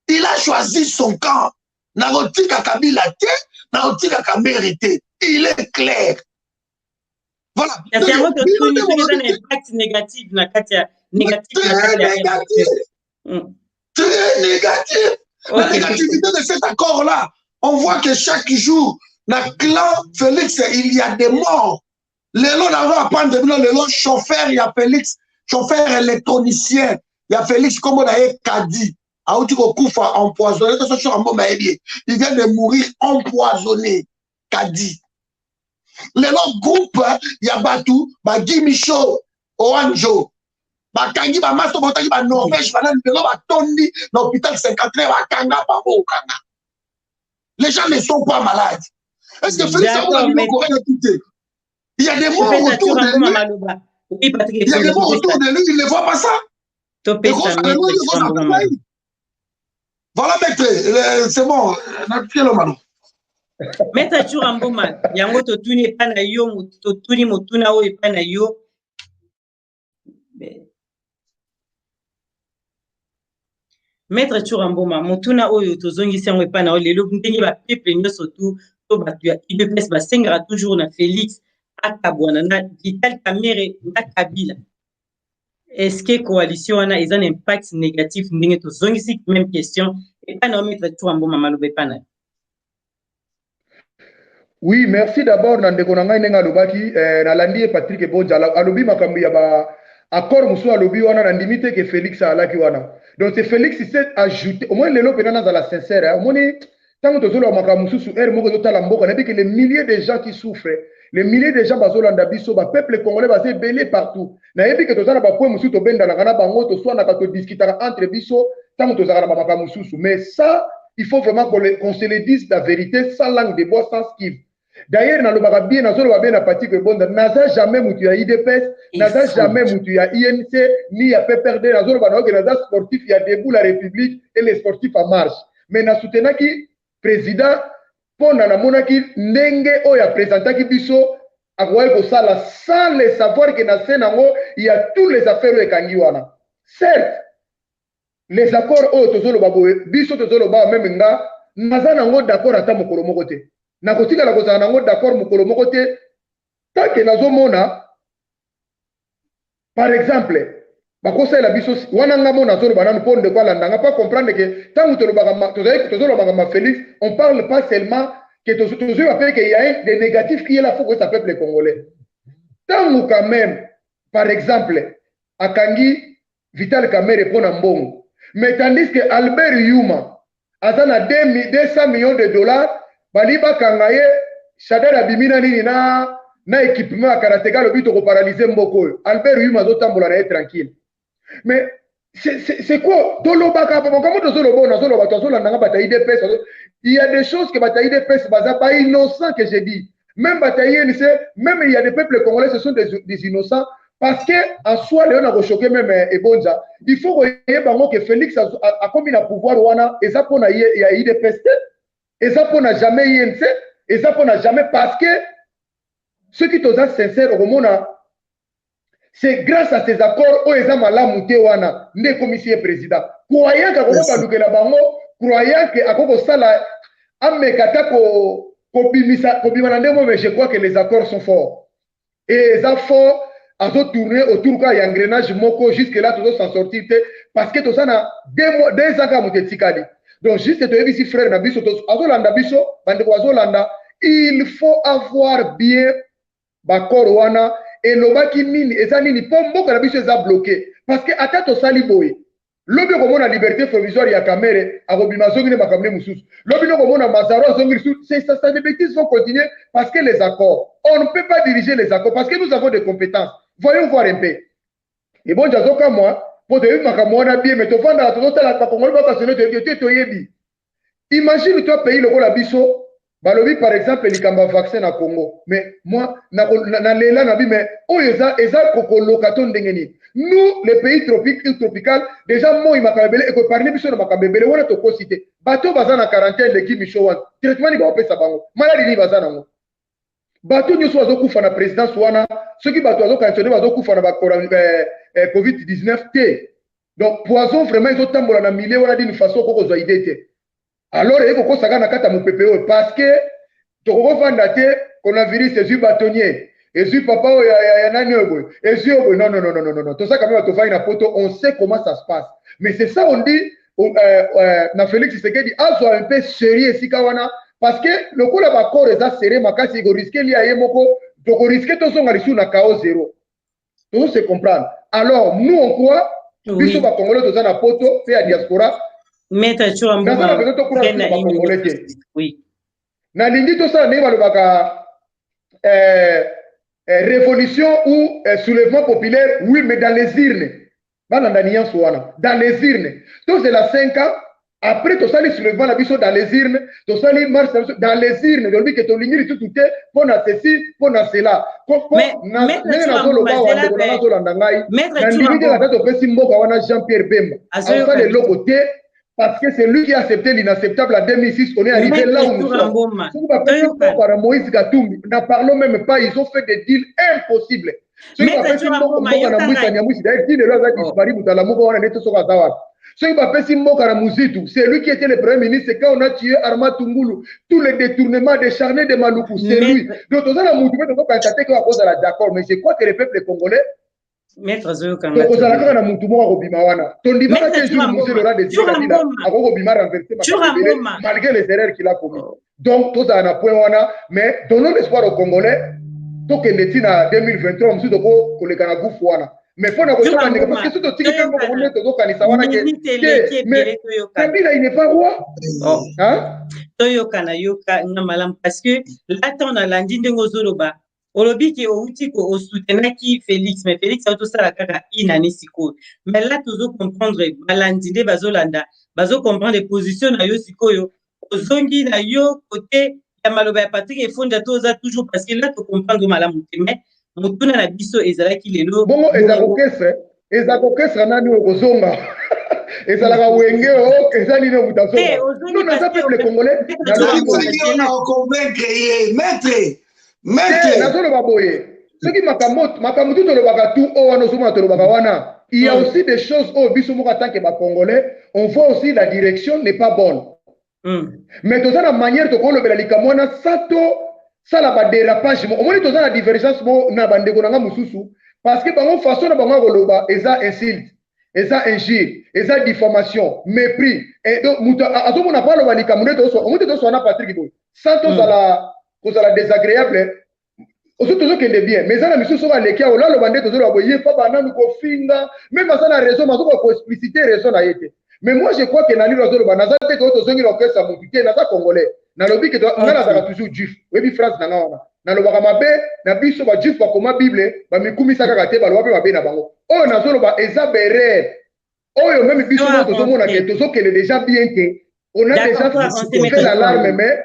Il a choisi son camp. Narotika Kabila te, Narotika Kamere te. Il est clair. Voilà. C'est un impact négatif. Très négatif. La négativité de cet accord-là, on voit que chaque jour, dans le clan Félix, il y a des morts. Les lots n'avaient pas de nom, les lots chauffeurs, il y a Félix, chauffeur électronicien, il y a Félix, comme on a Kadi. Empoisonné, il vient de mourir empoisonné, Kadi. Les autres groupes, il y a Batou, Guy Michaud, Oanjo, Bakangi, Masto, Botagi, Norvège, Tondi, l'hôpital 53, Bakanga, Babo, Kanga. Les gens ne sont pas malades. Est-ce que Félix a il y a des morts autour de lui. Il y a des morts autour de lui, il ne voit pas ça. Voilà, maître, c'est bon. Maître Churamboma, yango totuni epa na yo, totuni motuna oyo epa na yo. Maître Churamboma, motuna oyo tozongisi yango epa na yo, lelo ndenge ba peuple nyonso tu to batu ya IPPS basengera toujours na Félix akabwana na Vital Kamerhe na Kabila. Est-ce que coalition a un impact négatif ndenge tozongisi même question epa na Maître Churamboma maloba epa na. Oui, merci d'abord Nandeko Nangai Nenga Lobaki, Nalandi et Patrick Ebonja, Alobi Makambi Yaba, accord Moussou Alobi Wana, Nandimite que Félix a Alaki Wana. Donc c'est Félix qui s'est ajouté, au moins les lots pénales dans la sincère, au moins, tant que tu as Makamoussou sous R, Moko Talambo, on a dit que les milliers de gens qui souffrent, les milliers de gens basés dans Dabiso, le peuple congolais basé belé partout. On a dit que tu as un point Moussou, tu as ben dans la Gana Bango, tu as discuté entre Biso, tant que tu as Makamoussou. Mais ça, il faut vraiment qu'on se le dise la vérité sans langue de bois, sans skive. D'ailleurs, dans le Barabien, dans le bien parti que bon, n'a jamais moutu à IDPS, n'a jamais moutu à INC, ni à PPRD, dans le Barabien, sportif, il y a debout la République et les sportifs en marche. Mais dans soutenant qui président, pour na monaki ndenge oya présentant qui biso akoye ça sans le savoir que dans Sénango il y a tous les affaires de Kangiwana. Certes, les accords oh tozolo baboye biso tozolo ba même nga naza nango d'accord ata mokolo moko te. Na kotika la kozana nango d'accord mokolo moko te tant que nazomona par exemple bakosa la biso wana nga mona zolo bananu pour de quoi landanga pas comprendre que tant que tozolo bagama Félix on parle pas seulement que tozolo appelle qu'il y a des négatifs qui est là faut que ça peuple congolais tant quand même par exemple akangi Vital Kamerhe pour Mbongo mais tandis que Albert Yuma azana 200 millions de dollars baliba kangaye Shadara Bimina nini na équipement à karateka le but de paralyser Mboko Albert Yuma zotambola na tranquille. Mais c'est quoi? Il y a des choses que Bataille de Pes n'est pas innocent que j'ai dit. Même Bataille, même il y a des peuples congolais, ce sont des innocents. Parce qu'en soi, Léon a choqué même Ebonja. Il faut que Félix a commis le pouvoir, et ça pour y a des pestes, et ça pour n'a jamais INC, et ça pour n'a jamais parce que ceux qui sont sincères au monde, c'est grâce à ces accords où ils ont malamuté wana ne commissaire président croyant que la bango croyant que akoko sala amekata ko bimisa mais je crois que les accords sont forts et ils ont fort à tourner autour quand il y a engrenage moko jusque là tout s'en sortir parce que tout ça na 2 ans comme tikali donc juste to ici frère na biso to azolanda biso bande ko azolanda il faut avoir bien bakor wana et lobaki nini eza nini po mboka na biso eza bloqué parce que ata tosali boye lobi komona liberté provisoire ya Kamerhe akobima zongi ne makamne mususu lobi komona Mazaro zongi mususu ça des bêtises vont continuer parce que les accords on ne peut pas diriger les accords parce que nous avons des compétences voyons voir un peu et bon jazoka moi pour te makamwa na bien mais to fanda to tala pa kongolo ba passionné to yebi imagine toi pays lokola biso balobi par exemple likamba vaccin na Congo mais moi na lela na bi mais oyo eza kokolokato ndengeni nous les pays tropicaux déjà moi makabele et ko parler biso na makabele wana to ko citer bato bazana quarantaine de kimisho wana traitement ni ba pesa bango maladie ni bazana ngo bato nyoso bazokufa na présidence wana ceux qui bato bazokansonner bazokufa na COVID-19 te donc poison vraiment ils ont tambola na milieu wana d'une façon ko zo idée te. Alors, il faut que ça soit mon PPO parce que tu vas coronavirus et bâtonnier et papa et non tout ça quand même tu vas une photo on sait comment ça se passe mais c'est ça on dit na Félix Tshisekedi soit un peu sérieux ici parce que le coup là corps est serré makasi il risque li a yemoko donc risque to songa risu na chaos zéro tout se comprendre alors nous on croit biso ba congolais to za na poto pe à diaspora Maître Chouamba, oui. Nalingi tout ça, révolution ou soulèvement populaire, oui, mais dans les urnes. Dans les urnes. Donc c'est la 5 ans. Après, tout ça, les soulèvements, dans les urnes, tout ça, les marches, dans les urnes. Donc, que tu lignes tout est pour ceci, pour cela. Mais, Jean-Pierre Bemba. Parce que c'est lui qui a accepté l'inacceptable en 2006. On est arrivé là où nous sommes. Par Moïse Gatoumi, n'en parlons même pas. Ils ont fait des deals impossibles. C'est lui qui était le premier ministre quand on a tué Arma Tungulu. Tous les détournements des charnets de Maluku, c'est lui. Donc, on a constaté qu'à cause de la d'accord. Mais je crois que le peuple congolais. Maître Zoyoka malgré les erreurs qu'il a commises. Donc, tout ça a un point, mais donnons l'espoir aux Congolais. Tout que les en 2023, on que les Canagou fouana. Mais il faut parce que tout le mais Kabila, il n'est pas roi. Toyoka na yoka na malam parce que là on a lundi de ngozoloba olobi ki outi ko osoutenaki Félix, mais Félix a tout ça la kaka inani sikoyo. Mais là toujours comprendre balandinde bazolanda, bazo comprendre les positions na yo sikoyo, ozongi na yo côté ya maloba ya Patrick Efonda toza toujours parce que là to comprendre malamu te, mais mutuna na biso ezalaki lelo. Bongo ezako kesra nani okozonga. Ezalaka wenge o ezali no mutazonga. Non na peuple congolais na lo convaincre maître na zolo baboye. Soki makambo tout tolobaka tout o wana ozomona tolobaka wana. Il y a aussi des choses au biso moko tant que ba congolais, on voit aussi la direction n'est pas bonne. Mais dans la manière de kolobela likamwana sato sala ba dérapage mo omoni toza la divergence mo na bande ko nanga mususu parce que bango façon na bango koloba eza insulte eza injure eza diffamation mépris et donc muta azomona pa loba likamune to so omoni to so na Patrick Boy sato sala ko sala désagréable oso tozo kende bien mais na misusu ba lekia o la loba nde tozo loba ye pa bana ko finga même ça na raison mazo ko expliciter raison na yete. Mais moi, je crois que dans l'île de Banaza, c'est que tu as dit ça monté, na congolais. Na lobi que tu as toujours juif. Oui, phrase na ngana. Na loba mabe, na biso ba juif ba koma Bible, ba mikumi saka kate ba loba mabe na bango. Oh na zolo ba ezabere. Oh yo même biso to zo mona que tozo kele déjà bien que on a déjà fait l'alarme mais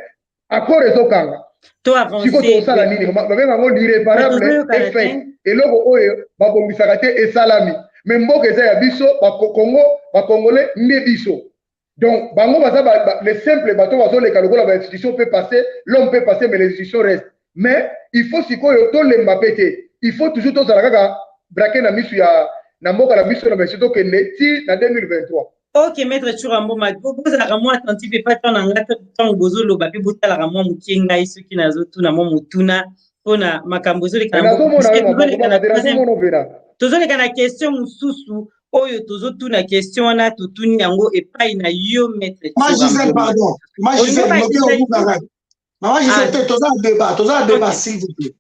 accord ezokanga. Toi avancer. Siko to sala nini ba benga ngo irréparable effet. Et logo oyo ba bombisa kate esalami. Mais mboka eza ya biso Congo Congolais ne biso donc bango baza les simples bateaux bazo les kalokola ba institution peut passer l'homme peut passer mais les institutions restent mais il faut sikoyo to le mbapete il faut toujours to zala kaka braquer na misu ya na mboka la biso na biso to kende ti na 2023. OK maître Churambo Mago bozala mo attentif et pas tant ngata tant bozo loba pe botala ka mo mukenga iso ki nazo tuna mo mutuna pona makambo zo le kana tozoleka na question mususu oyo tozotuna question wana totuni yango epai na yo maître Gisèle pardon Gisèle toza débat s'il vous plaît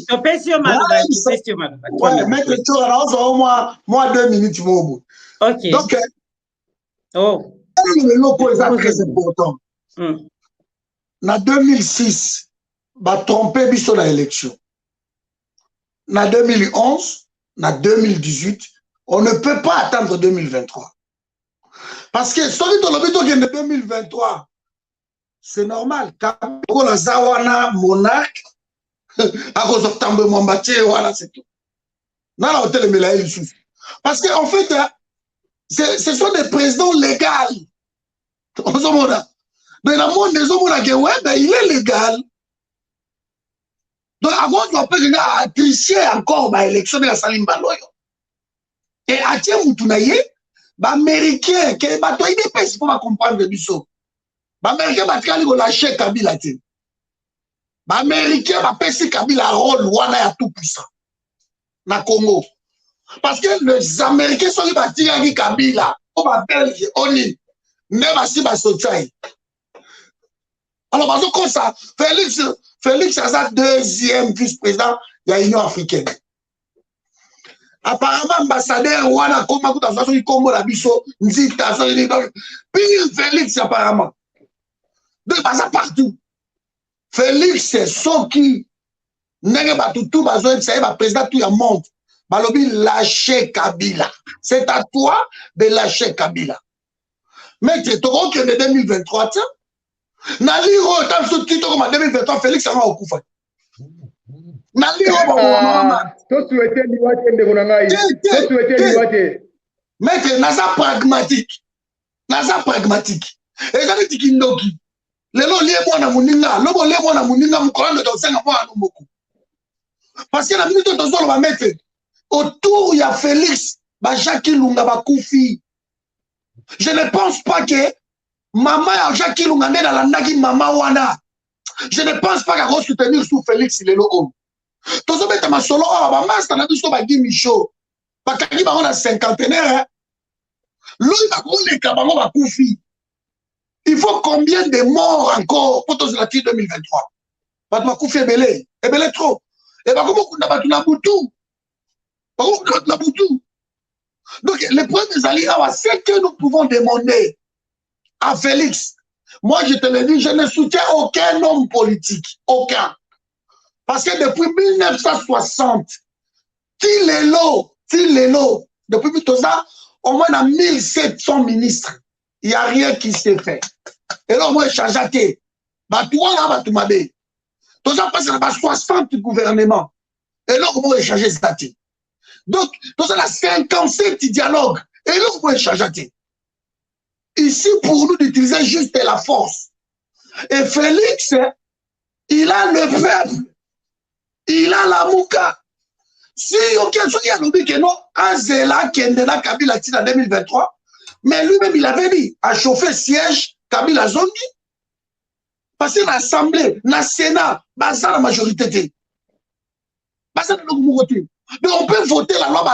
topesi yo maloba maître Chora naoza moi 2 minutes mobo OK donc le loco est très important na 2006 ba trompé biso na élection. En 2011, en 2018, on ne peut pas attendre 2023. Parce que si on a 2023, c'est normal. Quand on a Zawana, monarque, à cause de Tambe Mwambaché, voilà, c'est tout. Non, on a parce qu'en fait, ce sont des présidents légaux. Donc, dans le monde des hommes, il est légal. Donc, avant, on peut tricher encore l'élection de la Salim Baloyo. Et à tiens, vous tournez, Américain, qui est bateau, il dépêche pour comprendre le biseau. Américain, il va lâcher Kabila. Américain, va passer Kabila rôle, ouana ya tout puissant. Na Congo. Parce que les Américains sont bâtis avec Kabila. On va Belgique, on est. Même si va sauter. Alors, parce que comme ça, Félix a deuxième vice-président de l'Union africaine. Apparemment, ambassadeur, Wana, Kombo, la Bisso, Nzita, pire Félix, apparemment. Donc, ça partout. Félix, c'est son qui, n'est pas tout, c'est le président, tout le monde. Balobi, lâcher Kabila. C'est à toi de lâcher Kabila. Mais tu es au que de 2023, tiens. Naliro, dans ce titre, comme en 2023, Félix a au coup. Naliro, tu souhaitais l'Iwate de Gonangaï. Tu souhaitais l'Iwate. Maître, Nasa pragmatique. Nasa pragmatique. Et ça dit qu'il n'oki. Les lots liés moi na muninga. Lobo liés moi na muninga, moukoran de ton sein à moi à nous beaucoup. Parce que la minute de ton sol va mettre autour, il y a Félix, Jacques Lunga Bakoufi. Je ne pense pas que maman a Jacques Lunga dans la nagi maman wana. Je ne pense pas qu'à soutenir sous Félix il est le homme. Tous ceux qui ma solo ba master na biso ba gi micho. Ba kagi ba on a cinquantenaire. Lui ba ko le kabango Bakoufi. Il faut combien de morts encore pour tous la 2023. Ba Bakoufi est belé trop. Et ba ko kunda ba tuna butu. Donc, le point des alliés, c'est que nous pouvons demander à Félix. Moi, je te le dis, je ne soutiens aucun homme politique. Aucun. Parce que depuis 1960, depuis tout ça, au moins on a 1700 ministres. Il n'y a rien qui s'est fait. Et là, moi, je change à thé. Tout ça passe à 60 gouvernements. Et là, comment échanger ça? Donc, tout ça, 57 dialogues. Et là, comment échanger? Ici, pour nous, d'utiliser juste la force. Et Félix, il a le peuple. Il a la mouka. Si aucun chose, il y a l'objet que non, Azela, Kendela, Kabila, en 2023, mais lui-même, il avait dit, à chauffer siège, Kabila Zondi. Parce que l'Assemblée, le Sénat, c'est la majorité. Donc on peut voter la loi,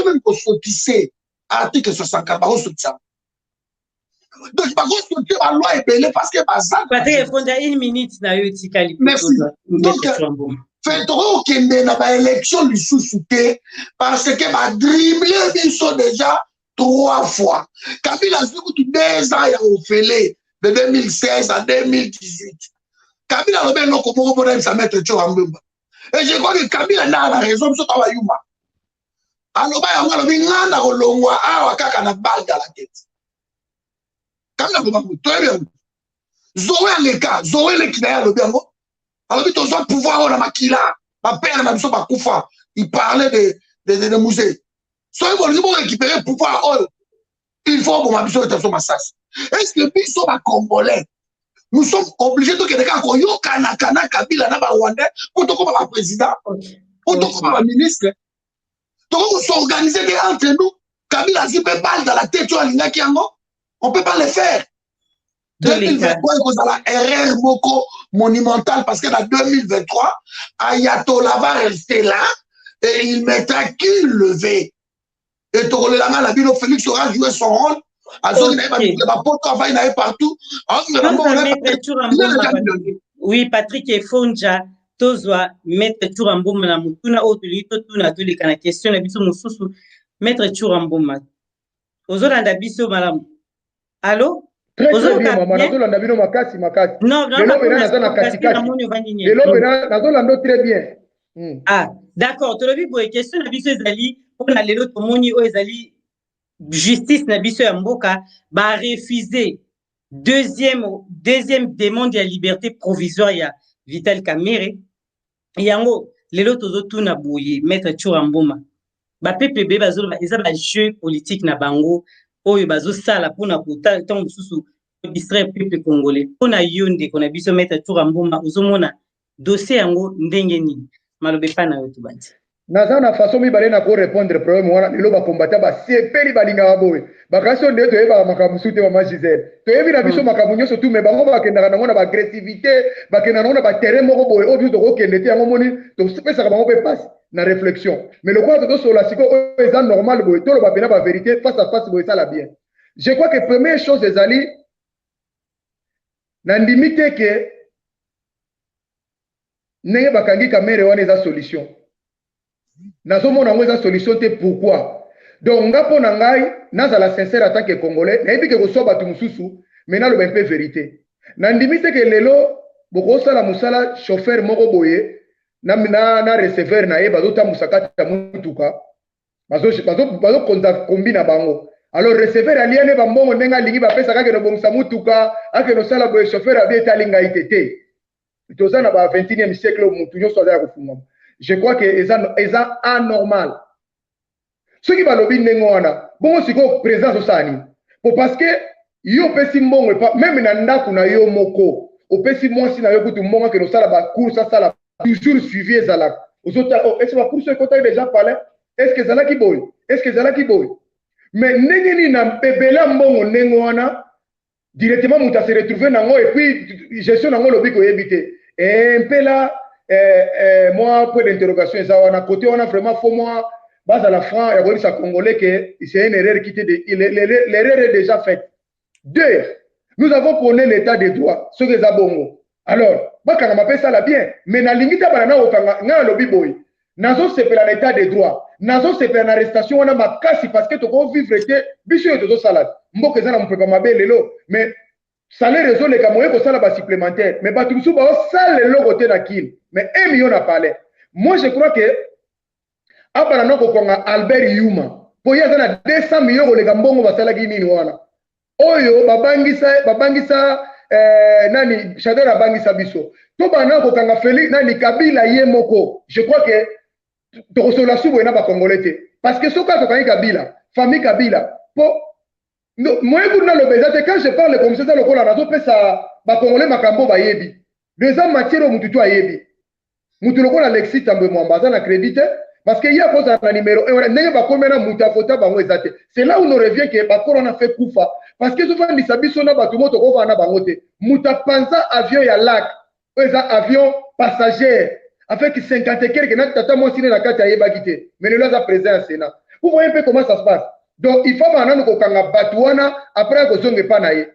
même pour sortir article 64, donc il va sortir la loi ébélée parce que Patrick, il faut une minute. Merci. Donc, fait trop qu'il y ait une élection du sous-souté parce que va dribbler ils sont déjà 3 fois. Kabila Zoukou 2 ans au Félé de 2016 à 2018. Kabila a bien comment on ça mettre Tchouambumba. Et je crois que Kabila a la raison sur ta yuma. Alors bah on a bien ngana kolongwa awa kaka na balle dans la tête. Kabila ko très bien. Zoé les cas, Zoé les kidaya le bien. Alors tu as pouvoir on a makila. Ma père n'a pas koufa. Il parlait de musées. Soit ils vont récupérer le pouvoir. Il faut pour ma mission de son massage. Est-ce que nous sommes congolais? Nous sommes obligés de faire des cas pour Kana Kabila na Rwandais pour te comme un président, pour te comme un ministre. Donc on s'organiser entre nous. Kabila a dit balle dans la tête tu as l'ingé qui on peut pas le faire. 2023 il y a la erreur beaucoup monumentale parce que dans 2023 Ayatollah va rester là et il mettra qu'il levé. Et Togolelanga la ville Félix aura joué son rôle. Partout. Oui, Patrick et Fonja, Tozwa, Maître Turambouma, na Mutuna, Otulito, Tuna, tous les question, la biso Moussousou, Maître Turambouma. Ozolanda biso, madame. Allô? Très bien, maman. Nazolanda bino makasi. Non, vraiment, très bien. Ah, d'accord. Tu as vu pour les questions, la biso ezali, on a les autres moni o ezali. Justice na biso ya mboka ba refuser deuxième demande ya liberté provisoire ya Vital Kamerhe yango lelo tozotuna boye Maître Tchouamboma ba PPB bazoloba eza ba jeu politique na bango oyo bazosala mpona kotanga mosusu distraire peuple congolais mpona yo ndeko na biso Maître Tchouamboma ozomona dossier yango ndenge nini malobe pa na yo tobandi naza na façon mibale na ko répondre problème wana lelo bakombata basepeli balingaka boye bakasi oyo nde toyebaka makambo su te mama Gisele toyebi na biso makambo nyonso tu me bango bakendaka nango na baagressivité bakendaka nango na baterrain moko boye oyo biso tokokende te yango moni topesaka bango mpe pasi na réflexion mais lokola tozosola sikoyo oyo eza normal boye toloba pena bavérité face à face boye esala bien je crois que première chose ezali na ndimi te ke ndenge bakangi Kamerhe wana eza solution nazomona ngo eza solution te pourquoi donc nga mpo na ngai nazala sincère en tant que congolais nayebi ke kosoa bato mosusu mais naloba mpe vérité na ndimi te ke lelo bokosala mosala chauffeur moko boye na receveur na ye bazotambusa kati ya mutuka bazokonza kombi na bango alors receveur aliane bambongo ndenge alingi bapesaka akende obongisa mutuka akende osala boye chauffeur abi etali ngai te toza na ba 21e siècle mutu nyonso aza ya kofungama. Je crois que eza anormal. Ce qui va lobby ndenge wana bongo siko présence osani po parce que yo pesi mbongo même na ndako na yo moko opesi mwasi na yo kutu mbongo ke no sala ba course sala toujours suivi ezala ozota est-ce que ba course ekota déjà parlé est-ce que ezala ki boy mais ndenge ni na pebela mbongo ndenge wana directement muta se retrouver nango et puis gestion nango lobby ko yebite et un peu là moi, point d'interrogation, on a côté, on a vraiment faux moi, base à la France, il y a ça congolais que c'est une erreur qui l'erreur est déjà faite. 2, nous avons prôné l'état des droits, ce que c'est bongo. Alors, moi quand on m'appelle ça là bien, mais na limita banana au kanga, na lobby boy, nazo c'est pour l'état des droits, nazo c'est pour l'arrestation, on a ma casse parce que tu peux vivre que bicho et tout salade. Mboke zana m'peka mabé lelo, mais salaire réseau les camoyens pour ça là supplémentaire mais batumisu ba ça le côté na kin mais 1 million a parlé moi je crois que abana noko konga Albert Yuma po yaza na 200 millions les gambongo basala nini wana oyo babangisa nani Shadora bangisa biso to bana ko kanga Félix nani Kabila ye moko je crois que to kosola subo na ba congolais parce que soka to Kabila famille Kabila po moi pour na le bezate quand je parle comme ça le kola na to pesa ba congolais makambo ba yebi les hommes matière mutu to ayebi mutu le kola Alexis Tambe Mwamba na crédité parce qu'il y a cause un numéro c'est là où on revient que ba corona fait kufa parce que souvent les sabiso na ba tumoto ko na bangote muta panza avion ya lac avion passager avec 50 quelques na tata mo sine na kati ya yebakite mais le là présent à Sénat vous voyez un peu comment ça se passe donc il faut maintenant ko kanga batuana après ko zonge pa na ye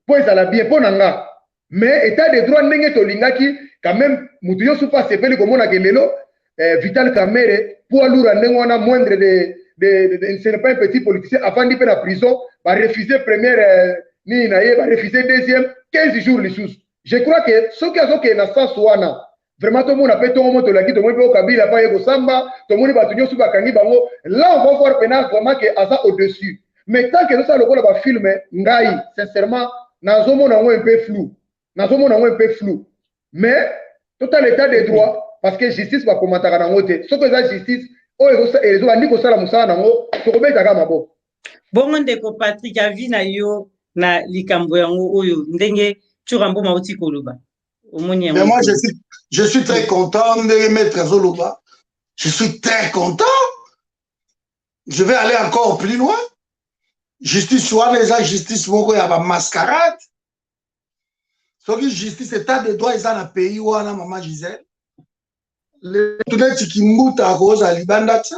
pour ça la bien pour nanga mais état de droit ndenge to lingaki quand même mutu yo soupa sepeli ko mona kelelo Vital Kamerhe pour lourd en moindre ce n'est pas un petit politicien avant d'y la prison va refuser première ni naïe va refuser deuxième 15 jours les sous je crois que ce qui a ce qui est na saswana vraiment tout le monde appelle tout le monde to la qui tout le monde au Kabila pas yego samba tout le monde va tenir sous bakangi bango là on va voir pénal vraiment que asa au dessus mais tant que ça le va filmer ngai sincèrement nazomo na un peu flou mais tout à l'état des droits parce que justice va commenter à n'angote ce que la justice oh et les autres sala musala nango to ko beta kama bo bongo ndeko Patrick avi na yo na likambo yango oyo ndenge turambo mauti koloba omoni mais moi je suis très content de mettre Zoloba je suis très content je vais aller encore plus loin justice soit les justice moko ya ba mascarade ce qui justice état de droit ils en a pays wana maman Gisèle le tuneti kimbuta cause à libanda tia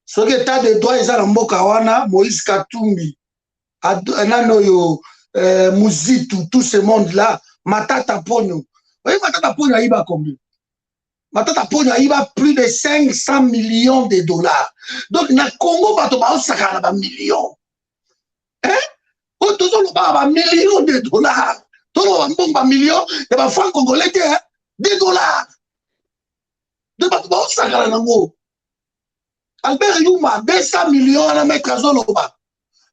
ce qui état de droit ils en a mboka wana Moïse Katumbi nano yo Muzitu tout ce monde là Matata Ponyo oui Matata Ponyo il va combien Matata Ponyo il va plus de 500 millions de dollars donc na Congo bato ba osaka ba millions hein o tozo lo ba millions de dollars to lo ba millions de ba francs congolais hein? $2 de bato ba osaka na ngo Albert Yuma 200 millions à mettre à Zoloba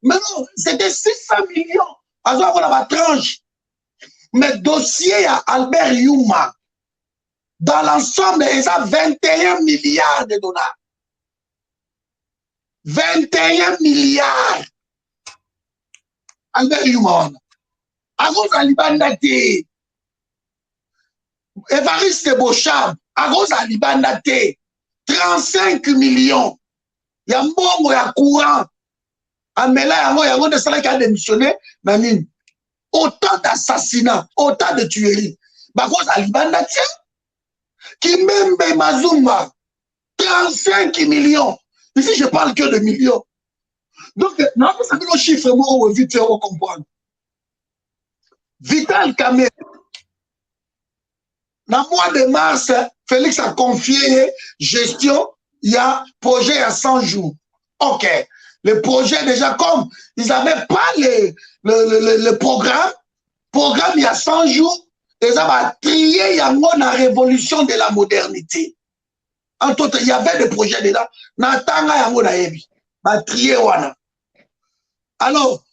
mais non c'était 600 millions à Zoloba la tranche mais dossier à Albert Yuma dans l'ensemble il y a 21 milliards de dollars 21 milliards Albert Yuma à cause à Libandate Évariste Bochab à cause à Libandate 35 millions il y a mbongo ya courant amela yango de salaire qui a démissionné nanine autant d'assassinats autant de tueries à cause à Libandate Kimembe Mazumba 35 millions ici je parle que de millions donc non ça veut le chiffre moi vite on comprendre Vital Kamerhe dans le mois de mars Félix a confié gestion il y a projet à 100 jours ok le projet déjà comme ils n'avaient pas le programme il y a 100 jours ils avaient trié la révolution de la modernité entre autres il y avait des projets dedans natanga yango na yebi ba trié wana alors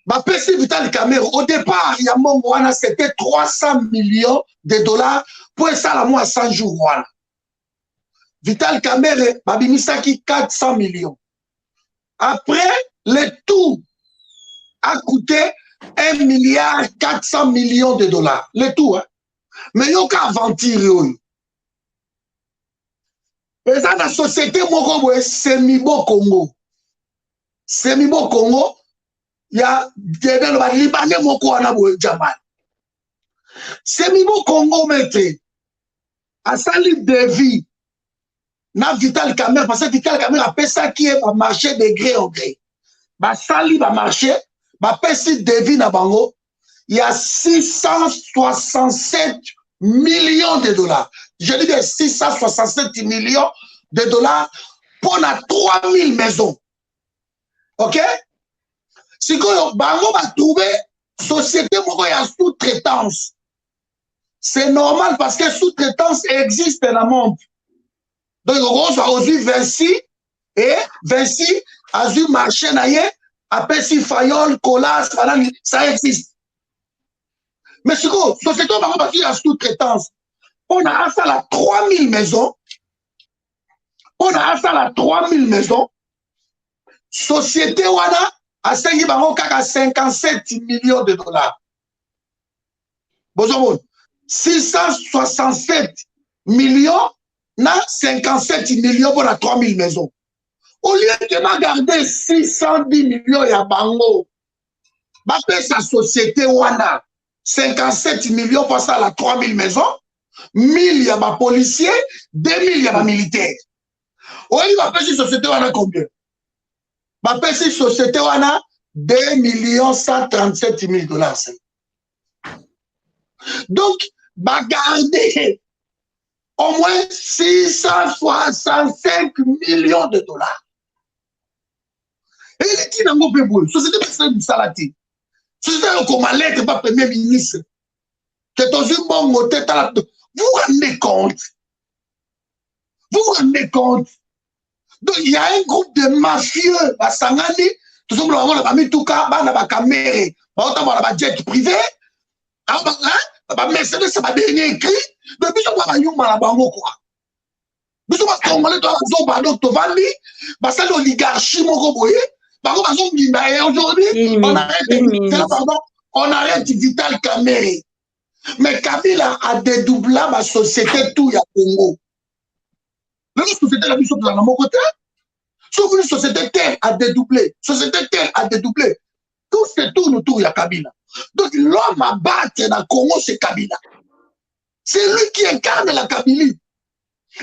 Bapesi Vital Kamerhe, au départ, il y a mon wana, c'était 300 millions de dollars pour ça la mois 100 jours wana. Vital Kamerhe, babimisaki 400 millions. Après, le tout a coûté 1 milliard 400 millions de dollars. Le tout, hein. Mais il y a qu'à aventure. Et ça, la société, Semibo Congo. Semibo Congo, il y a des Libanais moko wana boye Jamal. Semibo Congo maître a sali devis na Vital Kamerhe parce que Vital Kamerhe a fait ça qui est va marché de gré au gré. Ba sali va marcher, ba pesi devis na bango, il y a 667 millions de dollars. Je dis bien 667 millions de dollars pour la 3000 maisons. OK? Si bango va trouver société à sous-traitance. C'est normal parce que sous-traitance existe dans le monde. Donc, on va aussi Vinci et Vinci a eu marché après si Fayol, Colas, ça existe. Mais si la société va faire la sous-traitance, on a ça à 3000 maisons. On a ça à 3000 maisons. Société wana a 57 millions de dollars. Bonjour, 667 millions, na 57 millions pour la 3000 maisons. Au lieu de garder 610 millions ya bango, bah sa société wana 57 millions pour ça la 3000 maisons, 1000 ya ba policiers, 2000 ya ba militaires. Oui, bah cette société wana combien? Bah cette société wana 2 137 000 dollars. Donc, bah garder au moins 665 millions de dollars. Et les qui n'ont pas pu société personne du salati. Société comme ma lettre pas premier ministre. Que dans une bonne montée vous rendez compte? Vous rendez compte? Donc il y a un groupe de mafieux à Sangani, tout simplement on a mis tout cas, on a caméra, on a jet privé, Mercedes ça va devenir écrit, depuis on va y la bango quoi. Nous sommes congolais dans la zone pardon Tovali, parce que l'oligarchie moko boye, bango bazo ngimba aujourd'hui, on arrête Vital Kamerhe. Mais Kabila a dédoublé la société tout ya Congo. La société la mise sur mon côté. Sauf une société terre a dédoublé. Société terre a dédoublé. Tout se tourne autour de Kabila. Donc l'homme à battre dans le Congo, c'est Kabila. C'est lui qui incarne la Kabylie.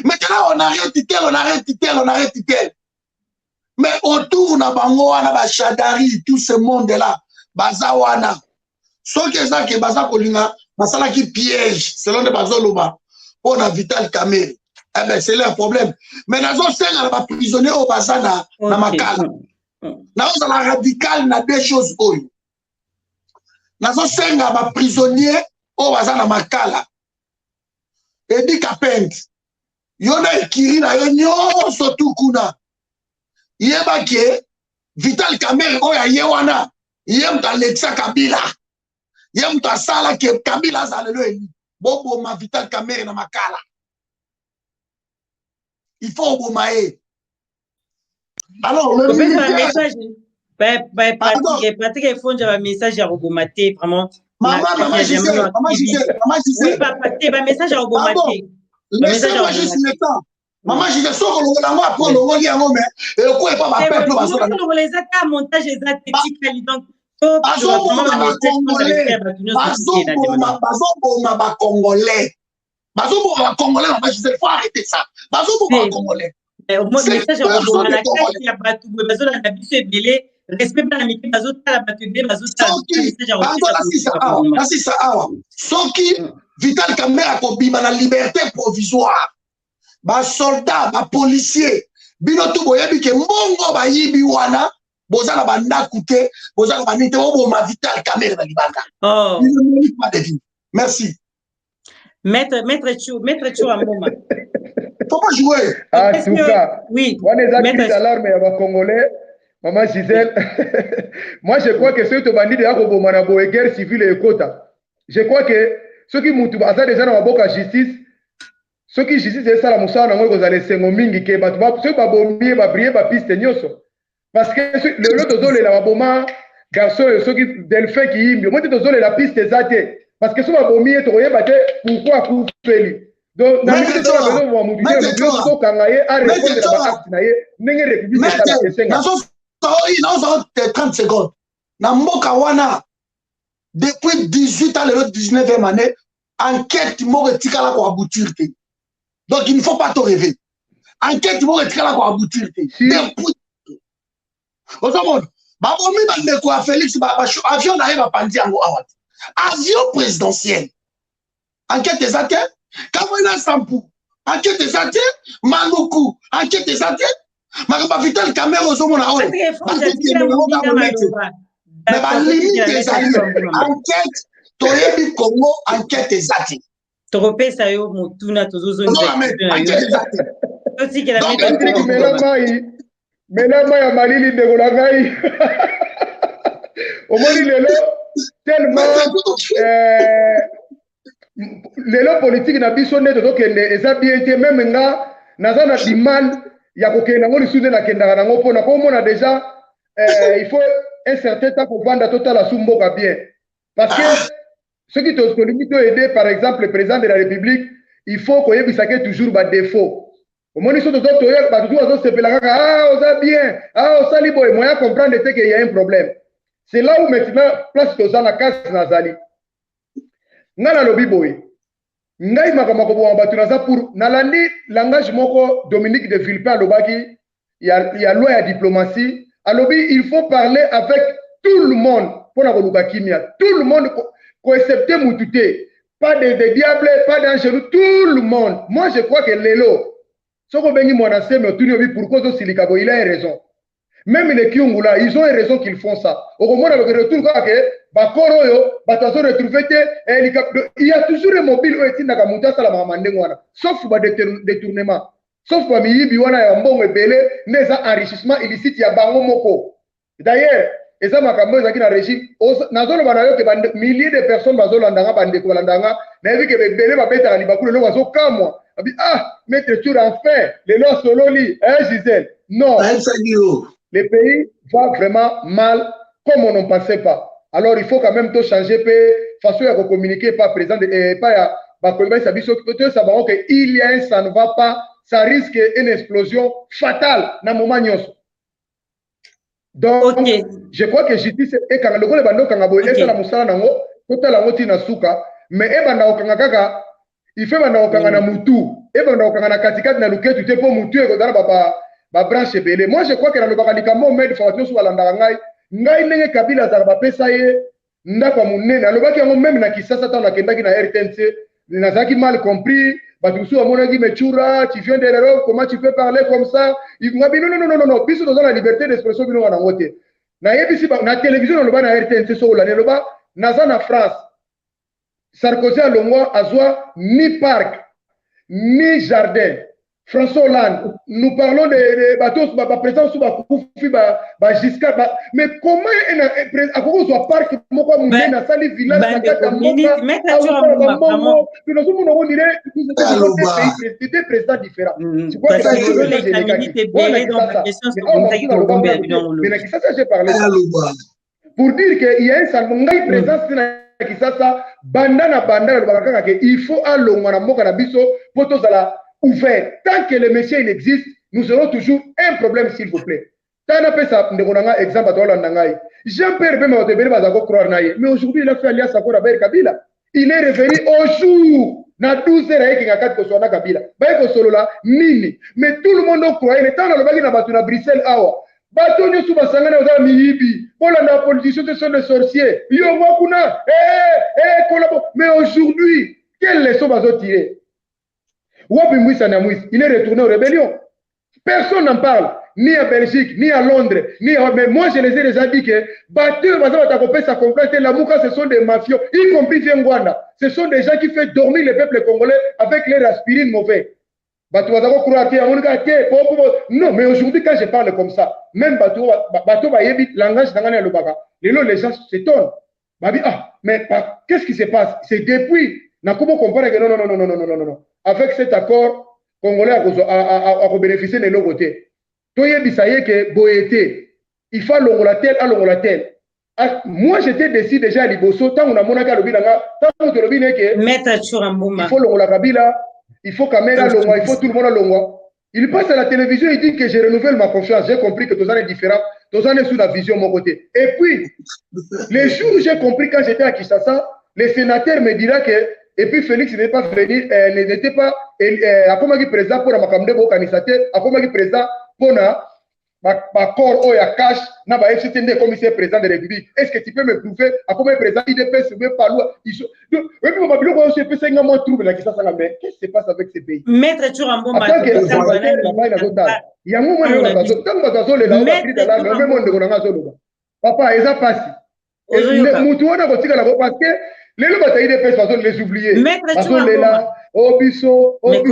Maintenant, on arrête tel, on arrête tel, on arrête tel. Mais autour de Bango, on a Chadari, tout ce monde-là, Bazawana. Sauf que ça qui est Baza Kolinga, Basala qui piège, selon les Bazoloba, on a Vital Kamerhe. Eh bien, c'est là un problème. Mais nous avons prisonnier au Bazana, na Makala. Nous avons la radicale, na deux choses. Nous avons prisonnier au Bazana Makala. Et dit Kapent, Yona Ekiri na Yonyo Sotukuna. Yeba ke, Vital Kamerhe, Oya Yewana, Yem ta Alexa Kabila. Yem ta Sala ke Kabila Zalelo Eli. Bobo ma Vital Kamerhe na Makala. Il faut Obomae. Alors, le message, Patrick, il faut un message à Obomaté, vraiment. Maman Gisèle. Oui, papa, un message à Obomaté. Laissez-moi juste le temps. Maman Gisèle, soit on l'a après le rôle, et au point, pas ma peuple. On les a qu'à montage esthétique, donc. Congolais. Congolais, maman Gisèle, il faut arrêter ça. Congolais. Au moins, le message à Obomaté, il y a pas tout le besoin d'un habitué belé. Respect pas la mike, bazo ta la batudé, bazo ta Sauf qui Vital Kamerhe a kobima la liberté provisoire. Ba soldat, ba policier, bino to boyebi ke mbongo ba yibi wana, boza na banda koute, boza na banite bo ma Vital Kamerhe na libanda. Oh. Il ne mérite pas de vie. Merci. Maître Chou à moment. Faut pas jouer. En tout cas, oui. On est actifs à l'arme et Congolais. Maman Gisèle, moi je crois que ceux qui ont bandit de la guerre civile et quota. Je crois que ceux qui ont déjà dans la justice, ceux qui justice c'est ça la moussa na ngo zale sengo mingi ke batu ba ceux ba bombier ba brier ba piste nyoso. Parce que le lot de la boma garçon ceux qui delphin qui imbi, moi de la piste zate parce que ceux ba bombier to yeba te pourquoi coup feli. Donc na minute to la besoin wa mubité to kangaye a répondre ba acte na ye ndenge république ça la senga. Dans 30 secondes. Dans Mboka wana, depuis 18 ans, le 19e année, enquête moretika la ko aboutir. Donc il ne faut pas te rêver. Enquête moretika la ko aboutir. Depuis. Au monde, babomi bande ko Félix avion na yeba pandi yango awat. Avion présidentiel. Enquête ezate, Kamwina Sampou. Enquête ezate, Maluku. Enquête ezate. Vital Kamerhe Mais ma limite des années, enquête, Toyebi Congo, enquête exacte. Torope ça yo motuna tozozo Non, mais enquête exacte. Melama ya malili ndeko na ngai. Omoni lelo tellement lelo politique na biso nde tokende eza bien te même nga naza na demand ya kokenda ngo lisusu nde nakendaka nango mpona komona déjà il faut un certain temps kovanda totala su mboka bien parce que soki tolingi toyede par exemple le président de la République il faut koyebisake toujours badéfaut omoni so tozotoya bato tu bazosepela kaka oza bien osali boye moyen comprendre te que y a un problème. C'est là où maintenant place toza na kasi nazali nga nalobi boye ngai makambo koboma bato naza pour nalandi langage moko Dominique de Villepin alobaki ya loi ya diplomatie alobi il faut parler avec tout le monde pour koluka kimia tout le monde koexcepte mutu te pas de diable pas d'ange tout le monde. Moi je crois que lelo soko bengi mwana seme otuni obi pourquoi ozosilika boye il a raison. Même les Kiungula, ils ont raison qu'ils font ça. Au moment où on retourne, il y a toujours un mobile sauf le détournement. Sauf pour enrichissement illicite, il y a d'ailleurs, et ça m'a cambié dans le régime. Milliers de personnes maître Tour enfin, les lois sololi, Gisèle. Non. Le pays va vraiment mal comme on n'en pensait pas. Alors il faut quand même tout changer, façon de communiquer par président, pas il y a un ça ne va pas, ça risque une explosion fatale dans le moment. Donc, okay. Je crois que justice est quand le bando kangabo est la musala nango, tota la ngoti na suka, mais banda okangaka, il fait banda okangana mutu, banda okangana katikati na luketu te po mutu e kodana baba ba branche belé. Moi je crois que dans le bakalikamo med formation sur balanda ngai ngai ndenge Kabila za ba pesa ye ndako munene alobaki yango même na Kisasa tant nakendaki na RTNC nazaki mal compris batusu amonaki mechura tu viens de l'Europe comment tu peux parler comme ça il m'a dit non biso dans la liberté d'expression bino na ngote na yebisi na télévision loba na RTNC so la loba naza na France Sarkozy alongwa azwa ni parc ni jardin. François Hollande, nous parlons de bateaux, président sous Giscard, mais comment à quoi soit parc, pourquoi mon na sali village, na kata moka, c'est des présidents différents. Je crois que j'ai parlé pour dire qu'il y a un salmongai présence qui ça bandana il faut alonga na moka na biso poto zala ouvert. Tant que le monsieur il existe, nous aurons toujours un problème, s'il vous plaît. Exemple Jean-Pierre mais aujourd'hui il a fait alliance encore avec Kabila. Il est revenu au jour na 12 heures Kabila. Mais tout le monde croyait le temps na Bruxelles awa. Batonyo suba sangana oza miyibi. Pour la politicien ce sont des sorciers. Mais aujourd'hui, quelle leçon va tirer? Il est retourné aux rébellions. Personne n'en parle, ni à Belgique, ni à Londres, ni à... Mais moi, je les ai déjà dit que ce sont des mafieux, y compris Viengwanda. Ce sont des gens qui font dormir le peuple congolais avec leur aspirine mauvais. Non, mais aujourd'hui, quand je parle comme ça, même langage les gens s'étonnent. Mais qu'est-ce qui se passe? C'est depuis. Non. Avec cet accord, Congolais a bénéficié de nos côtés. Il faut l'ongola tel. Moi, j'étais décidé déjà à Liboso, tant on a mon agalo bilanga, tant on te le bine que. Il faut l'ongola kabila, il faut caméra l'ongola, il faut tout le monde l'ongola. Il passe à la télévision, il dit que je renouvelle ma confiance. J'ai compris que tous les différents, tous les sous la vision de mon côté. Et puis, les jours où j'ai compris quand j'étais à Kinshasa, les sénateurs me diraient que. Et puis Félix n'est pas venu, n'était pas à comment il présent pour la Makamde Bokanisate, à comment il présent pour ma corps ou à cash, n'a pas été un commissaire président de la République. Est-ce que tu peux me prouver à comment il présent IDPS veut pas loin? Et puis on va dire que c'est un moins trouble là qui ça mais qu'est-ce qui se passe avec ces pays? Maître Turambo, il y a un moment où on a tant de les là, même monde de Gonanga Zolo. Papa, ils ont passé. Mutuana kotika la parce que les lois bataille des personnes les oublier. Parce que là, obiso. Mais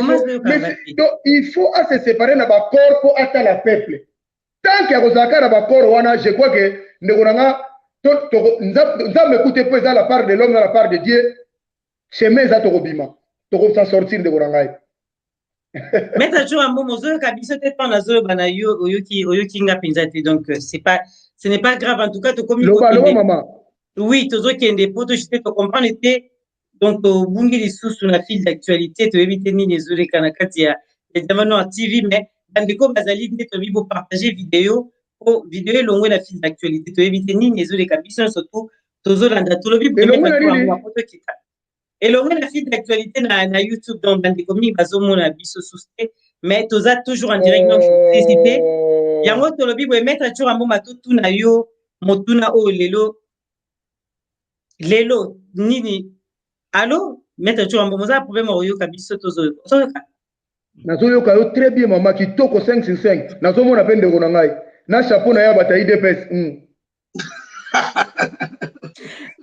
il faut se séparer dans le corps pour atteindre le peuple. Tant qu'il y a un zakar dans le corps, je crois que nous avons écouté peu à la part de l'homme, à la part de Dieu. Chemin za tokobima. Toko s'en sortir de Gorangai. Mais t'as toujours un bon mot, kabiso te pas nazo bana yo oyoki nga pinzati, donc ce n'est pas grave, en tout cas to communique. Maman. Oui, tozo kende poto je te comprendre était donc bungi les sous sur la file d'actualité to éviter ni les ore kanakati ya évidemment en TV, mais bandeko bazali te to bibo partager vidéo longue la file d'actualité to éviter ni les ore kabiso surtout tozo landa to lobi et le la file d'actualité na YouTube donc bandeko mi bazomona biso sousté mais toza toujours en direct donc hésiter yango to lobi bo mettre toujours un moment tout na yo motuna o lelo nini allo mettre toujours un bon moza problème oyo kabiso tozo nazoyoka yo très bien mama kitoko 5 sur 5 nazomona pe ndeko na ngai na chapeau na ya bataille DPS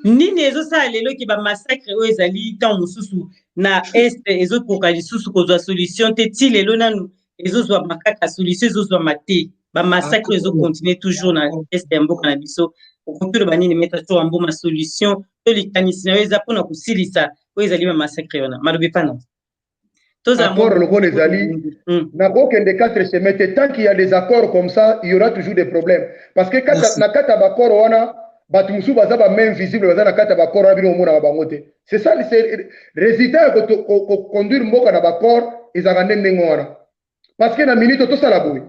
nini ezosala lelo ki bamassacre oyo ezali ntango mosusu na este ezokoka lisusu kozwa solution te ti lelo nanu ezozwa makaka solution ezozwama te bamassacre ezocontinue toujours na este ya mboka na biso okoki oloba nini mettre to amboma solution to likanisi na yo eza mpona kosilisa oyo ezali bamassacre wana malobi mpana accord lokola ezali nakokende 4 semaines tant qu'il y a des accords comme ça il y aura toujours des problèmes parce que na kata bakoro wana batu musu baza ba main visible baza na kata bakoro wana bino omona bango te c'est ça le résultat ko conduire mboka na bakoro ezaka ndenge wana parce que na minute tosala boye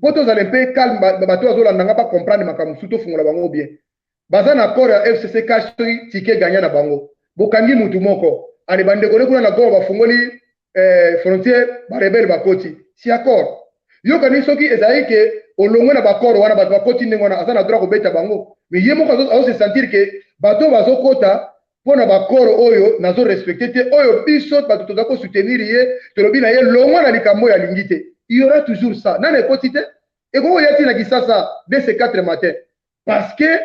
po tozala mpe calme bato bazolanda nga ba comprendre makambo musu tofungola bango bien baza na accord ya FCC cash ticket gagnant na bango bokangi mutu moko ani bandeko ne kuna na goma bafungoli frontière barebele bakoti si accord yokani soki ezali ke olongwe na bakoro wana bato bakoti ndenge wana aza na droit kobeta bango mais ye moko azose sentir ke bato bazokota mpona bakoro oyo nazo respecte te oyo biso bato toza kosoutenir ye tolobi na ye longwa na likambo oyo alingi te il y aura toujours ça nana ekoti te ekokoya ntina kisasa dès ce 4 matin parce que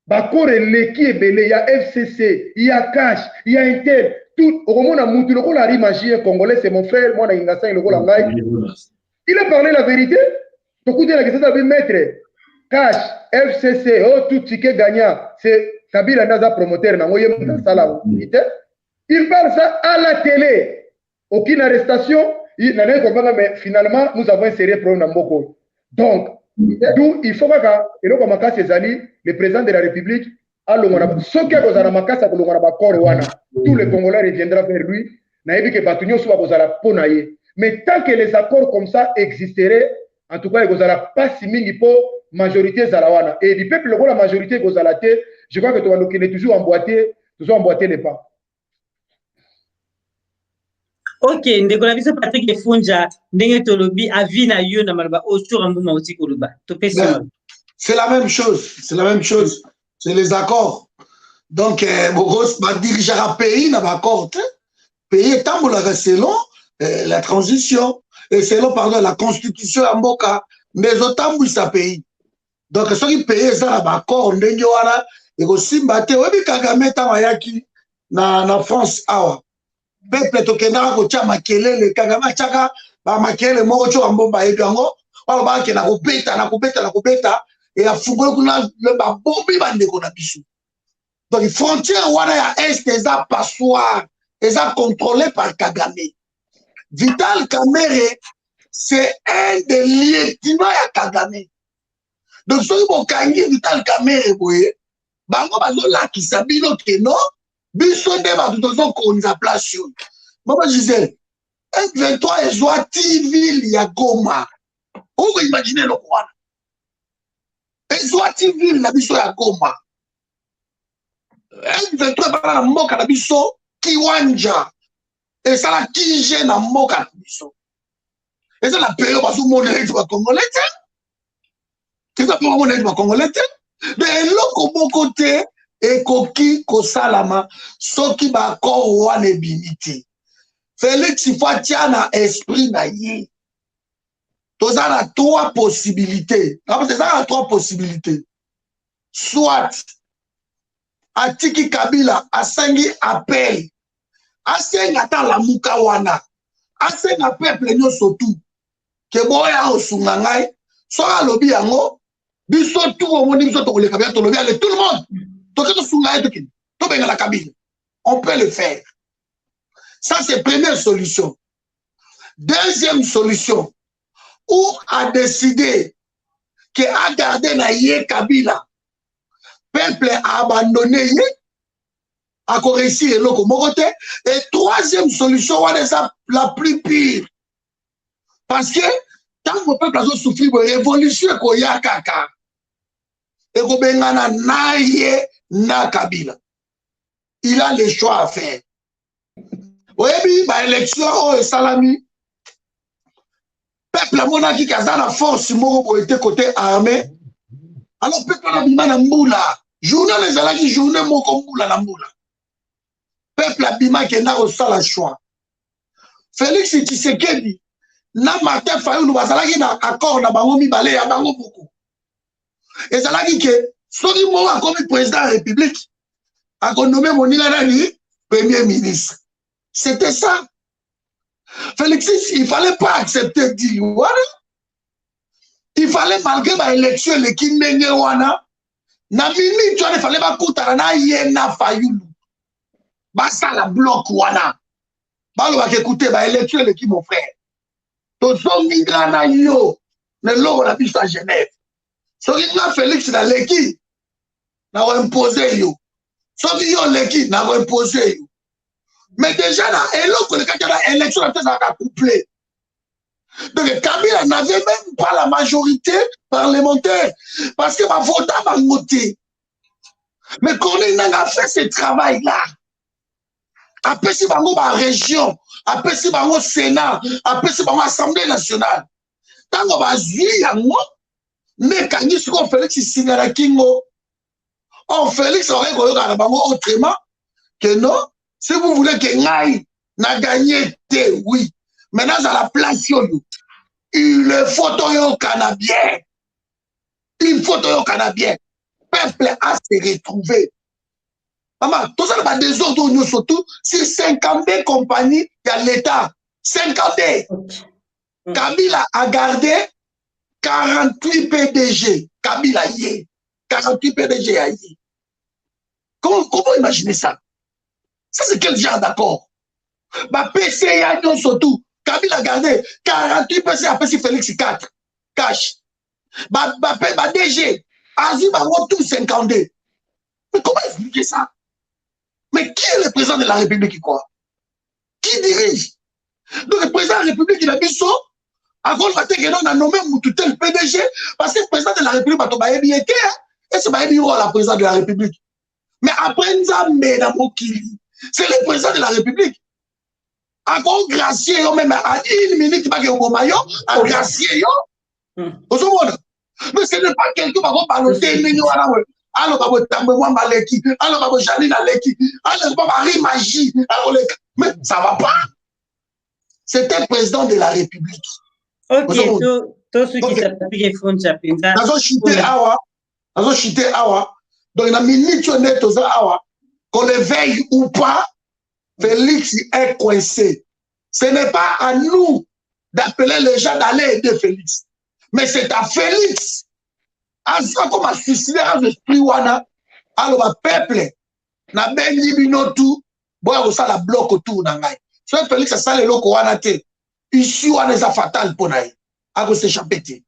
bakoro eleki ebele ya FCC ya cash ya intel tout okomona mutu lokola ari magien congolais c'est mon frère mwana ingasang lokola ngai il a parlé la vérité tokuti na kisasa bi maître cash FCC oh tout ticket gagnant c'est Kabila ndaza promoteur nango ye muta sala il parle ça à la télé aucune arrestation il n'a rien compris mais finalement nous avons un sérieux problème dans Mboko donc d'où il faut que eloko makasi ezali le président de la République alongona soki akozala makasi akolongona bakoro wana tous les Congolais reviendra vers lui nayebi ke bato nyonso bakozala mpo na ye mais tant que les accords comme ça existeraient en tout cas ekozala pasi mingi mpo majorité ezala wana et du peuple lokola majorité ekozala te je crois que tokende toujours emboîter les pas. Ok, ndeko na biso Patrick Efunja ndenge tolobi avi na yo na maloba oyo mbuma oti koloba topesi c'est la même chose c'est les accords donc bogos ba dirigeant pays na accord pays tambolaka selon la transition et selon pardon la constitution ya mboka mais otambwisa pays donc soki pays eza na accord ndenge wana ekosimba te oyebi Kagame ntango ayaki na France awa peuple tokendaka kotia makelele Kagame atiaka bamakelele moko tyo bambomba yebi yango balobaka na kobeta e afungoli kuna babombi bandeko na biso donc frontière wana ya est eza passoire eza contrôlé par Kagame. Vital Kamerhe c'est un des lieutenants ya Kagame donc soki bokangi Vital Kamerhe boye bango bazolakisa bino ke non biso nde bato tozokonza place oyo mama Gisèle M23 ezwati ville ya Goma oko imagine eloko wana ezwati ville na biso ya Goma M23 bana na mboka na biso Kiwanja esala kije na mboka na biso eza na peyo bazomona eti bakongolais te eza mpo bamona eti bakongolais te de eloko moko te ekoki kosalama soki bakoro wana ebimi te Félix ifo atia na esprit na ye toza na 3 possibilités eza na 3 possibilités soit atiki Kabila asangi appel asenga ta la mukawana asenga peuple nyonso tu ke boya osunga ngai soka lobi yango biso tu omoni biso tokoleka bien tolobi ale tout le monde toketo sunga eto kin to benga la Kabila on peut le faire. Ça c'est première solution. Deuxième solution, où a décidé que a gardé na ye Kabila peuple a abandonné ye a réussir et loko mokote. Et troisième solution, on est la plus pire. Parce que tant que le peuple a souffert de révolution ko ya kaka et ko bengana na ye na Kabila. Il a le choix à faire. Oui, bah élection oh salami. Peuple a monarchie qui a la force pour être côté armé. Alors peuple a bima na mbula. Journée les alaki journée moko mbula na mbula. Peuple a bima qui n'a au sala choix. Félix Tshisekedi na Martin Fayulu bazalaki na accord na bango mibale ya bango beaucoup. Et zalaki que soki mo a comme président de la République a nommé moninga nani premier ministre. C'était ça. Félix, il ne fallait pas accepter dire voilà. Il fallait malgré l'élection le Kinenge wana na minute il fallait pas kutana na yena Fayulu. Ba ça la bloc wana. Ba lo ba écouter ba élection le qui mon frère. To zongi na yo ne lo la biso à Genève. So na Félix na leki na va imposer yo. So yo leki na va imposer yo. Mais déjà, là, et l'autre, quand il y a l'élection, ça a couplé. Donc, Kabila n'avait même pas la majorité parlementaire. Parce que ma vote a voté. Mais quand on a fait ce travail-là, après, si on a région, après, si on a Sénat, après, si on a Assemblée nationale, tant qu'on va jouer, mais quand on Félix, il signe à la Kingo. Oh, Félix aurait autrement que non. Si vous voulez que Ngaï n'a gagné, oui. Maintenant, à la place, il faut au Canadien. Il faut au Canadien. Le peuple a se retrouvé. Maman, tout ça, va désordre, surtout, si 52 compagnies, il y a l'État. 52. Kabila a gardé 48 PDG. Kabila y est. 48 PDG a y. Comment imaginer ça? Ça, c'est quel genre d'accord? Bah, PCA, non, surtout. Kabila a gardé 48 PCA, après, si Félix 4. Cash. Bah, DG. Azim a tout 52. Mais comment expliquer ça? Mais qui est le président de la République, qui quoi? Qui dirige? Donc, le président de la République, il a mis ça. À cause de on a nommé Moutoutel PDG, parce que le président de la République, et c'est la président de la République. Mais après, c'est le président de la République. Encore gracier, même à 1 minute, il va à gracier. Mais ce n'est pas quelqu'un qui va parler de alors, alors, Janine Aleki, alors, Marie Magie, mais ça ne va pas. C'était le président de la République. Ok, tout ce qui s'appelle Front Chapinza. Donc, la minute honnête aux awa, qu'on le veille ou pas, Félix est coincé. Ce n'est pas à nous d'appeler les gens d'aller aider Félix. Mais c'est à Félix. À ça, comme à suicider à l'esprit wana, alors, peuple, na bengi binotu, boya ça la bloque autour d'angai. So Félix a ça le loko wana te. Ici, on est fatal pour naï. À cause de s'échapper.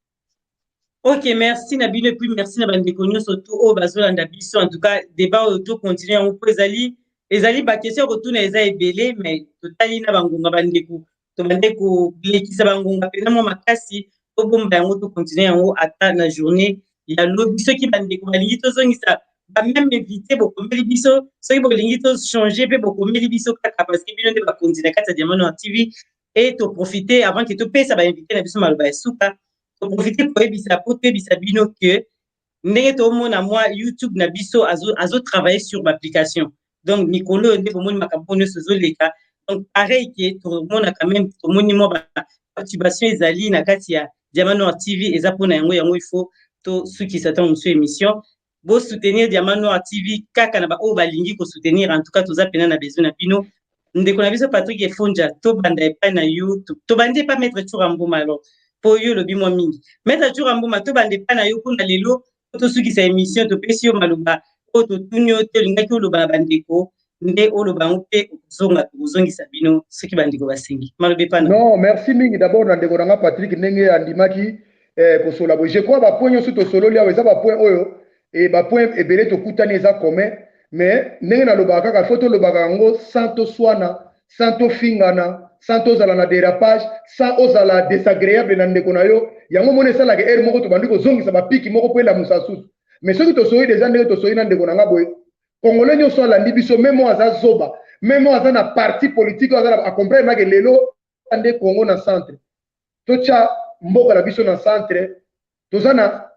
Ok, merci Nabino et puis merci Nabandekogno surtout au Bazola Ndabiso. En tout cas, débat autour continue. On peut ezali ba question retourne eza ebele mais totali na bangonga bandeko. To bandeko lekisa bangonga pena mo makasi to bomba yango to continue yango ata na journée. Il y a l'autre qui bandeko balingi to zongisa ba même invité beaucoup mais biso so ki bolingi to changer pe beaucoup mais biso kaka parce que bino de ba continue kata Diamant TV et to profiter avant que to pesa ba invité na biso maloba suka. Pour profiter pour ebisa pour ebisa bino que ndenge to mona moi YouTube na biso azo travailler sur l'application. Donc Nicolo ndé pour mona makambo sozo leka. Donc pareil que tout le monde a quand même tout moni mo activation ezali na kati ya Diamant TV eza pona yango il faut to ceux qui s'attendent sur émission Bo soutenir Diamant Noir TV kaka na ba o balingi ko soutenir en tout cas toza pena na besoin na bino. Ndeko na biso Patrick Efonja to banda epai na YouTube. To bande pas mettre Churambuma alors. Po yo lobi mo mingi. Mettre Churambuma to bande epai na yo kuna lelo to suki sa émission to pesi yo maluba o to tunyo te lingaki o loba bandeko nde o loba mpe zonga sabino soki bandeko basengi. Malobe pa na. Non, merci mingi d'abord na ndeko nanga Patrick ndenge andimaki ko sola bo. Je crois ba point yo to solo lia eza ba point oyo et ba point ebele to kutani eza commun. Mais ndenge na lobaka kaka foto lobaka ngo santo swana santo fingana santo zala na dérapage sans ozala désagréable na ndeko na yo yango mona esala ke air moko to bandi ko zongisa ba piki moko pe la musasusu mais soki to soyi déjà ndenge to soyi na ndeko na nga boye congolais nyonso alandi biso même aza zoba même aza na parti politique aza a comprendre que lelo ande Congo na centre to cha mboka la biso na centre tozana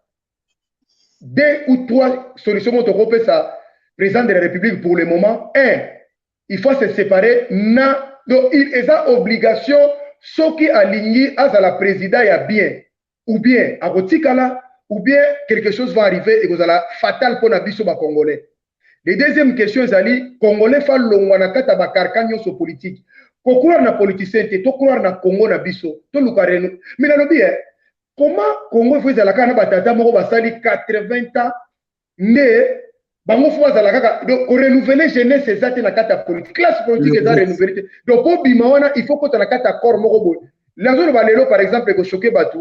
2 ou 3 solutions moto ko pesa président de la République pour le moment. Il faut se séparer. Donc, il est à obligation, ce qui aligné à la président ya bien, ou bien à Rotikala, ou bien quelque chose va arriver et vous allez fatal pour nabiso ba Congolais. Les deuxième question, c'est Congolais fa longwana kata ba karkanyo so politique. Kokura na politicien te, to croire na Congo na biso, to lukareno. Mais na lobi comment Congo faut la kana batata moko basali 80 ans né bango fwa za la kaka donc renouveler jeunesse ezate na kata politique classe politique eza renouveler donc pour bimawana il faut que na kata corps moko boy la zone balelo par exemple ko choquer batu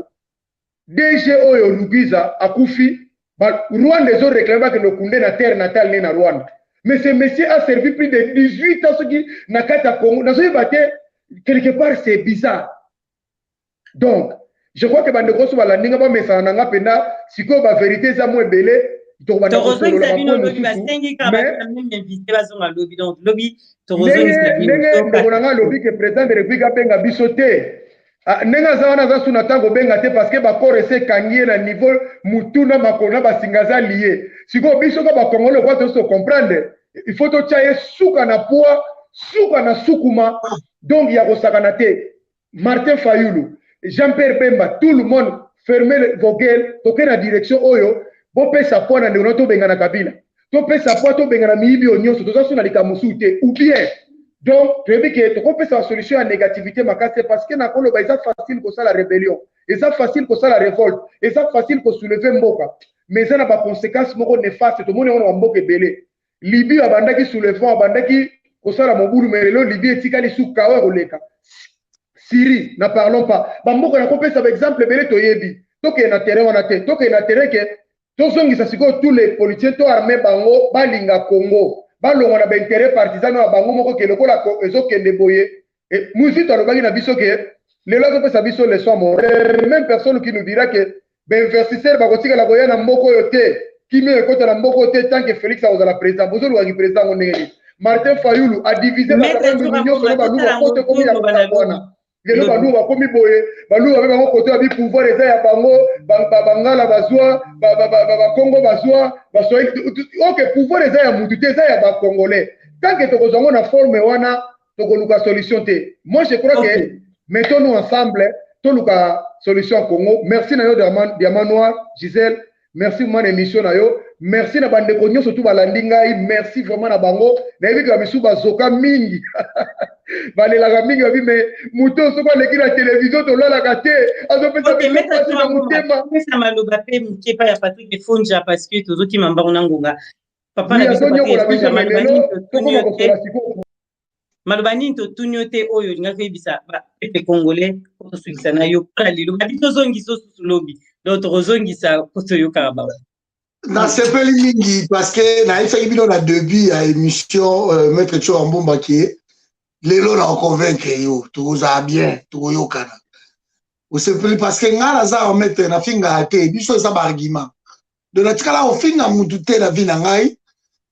DG oyo Lugiza akufi Rwanda ezo réclamer que no kunde na terre natale na Rwanda mais ce monsieur a servi plus de 18 ans qui na kata Congo na zo baté quelque part c'est bizarre donc je crois que bande grosso bala ninga ba message nanga penda siko ba vérité za mo ebele lobi que président de république abenga biso te nenga za wana za suna tango benga te parce que bakoro ese kangie na niveau mutuna makona basinga za lié siko biso ka bakongolo kwa to se comprendre il faut to chaye suka na poa suka na sukuma donc ya kosakana te Martin Fayulu Jean-Pierre Bemba tout le monde fermer vos gueules toke na direction oyo bo pesa poa na ndeko to benga na Kabila to pesa poa to benga na miyibi onyoso to zasu na likamusu te ou bien donc tu veux que to pesa solution à négativité makase parce que na kolo ba eza facile ko la rébellion eza facile ko la révolte eza facile ko soulever mboka mais ça n'a pas conséquence moko néfaste to moni on mboka belé Libye abandaki soulèvement abandaki ko la mobulu melelo Libye etikali su kawa koleka Syrie na parlons pas ba mboka na ko pesa par exemple belé to yebi to ke na terrain wana te to ke na terrain ke tozongisa siko tous les politiciens to armé bango balinga Congo balongo na intérêt partisan na bango moko ke lokola ezokende boye et muzito alobaki na biso ke lelo azopesa biso leçon morale même personne qui nous dira que investisseur bakotika la koya na mboko yo te kimi ekota na mboko te tant que Félix azala président bozoluka ki président ngondenge Martin Fayulu a divisé la l'union sur baluka kote komi ya kwana lelo baluka bakomi boye baluka bango kote abi pouvoir eza ya bango bangala bazwa Congo bazwa basoi OK pouvoir eza ya mutu te eza ya ba congolais tant que tokozango na forme wana tokoluka solution te moi je crois que mettons-nous ensemble toluka solution Congo merci na yo Diamant Noir Gisèle merci mon émission na yo merci na bande konyo surtout balandi ngai merci vraiment na bango na yebi ka bisu bazoka mingi balela mingi babi mais muto soko leki na télévision to lala kate azo pesa pesa na mutema pesa maloba pe mkepa ya Patrick Efonja parce que tozoki mamba ngonga papa na biso maloba nini to tunyote oyo linga kebisa ba pepe congolais ko sukisa na yo pra lilo ba biso zongiso lobi donc tozongisa ko to yo karaba na sepeli mingi parce que na ifaki bino na début à émission maître Chouambomba qui lelo na convaincre yo toza bien toyokana o sepeli parce que ngala za mettre na finga ate biso za ba argument de na tikala o finga mutu te na vina ngai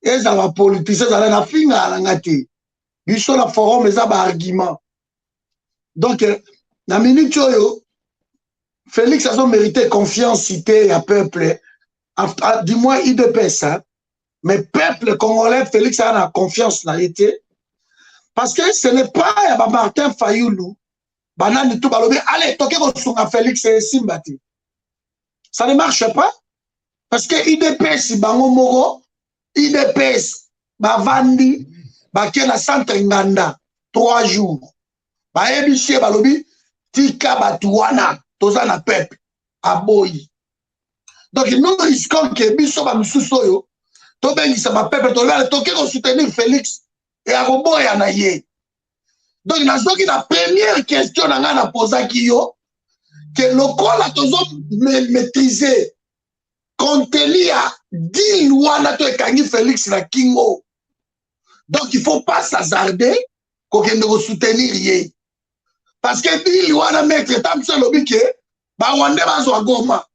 eza ba politicien za na finga na ngati biso la forum eza ba argument donc na minute oyo Félix a mérité confiance cité à peuple dis-moi IDPS hein? Mais peuple congolais Félix a confiance na été parce que ce n'est pas Martin Fayulu banani tout balobi allez toke ko sunga Félix Simbati ça ne marche pas Parce que IDPS, bango moko, IDPS, bavandi, baké na centre nganda, 3 jours. Baebiché balobi, tika batuana, toza na peuple, aboyi. Donc nous risquons que biso ba misusoyo, to bengisa ba peuple, to ke ko soutenir Félix, et à boboya na ye. Donc nazoki na première question na nga na posaki yo, que le kola tozo maîtriser, contenu à 10 lois na to ekangi Félix na kingo. Donc il faut pas s'hasarder qu'on ne soutenir rien. Parce que 10 lois na maître tam se lobi que ba wande ba zo goma.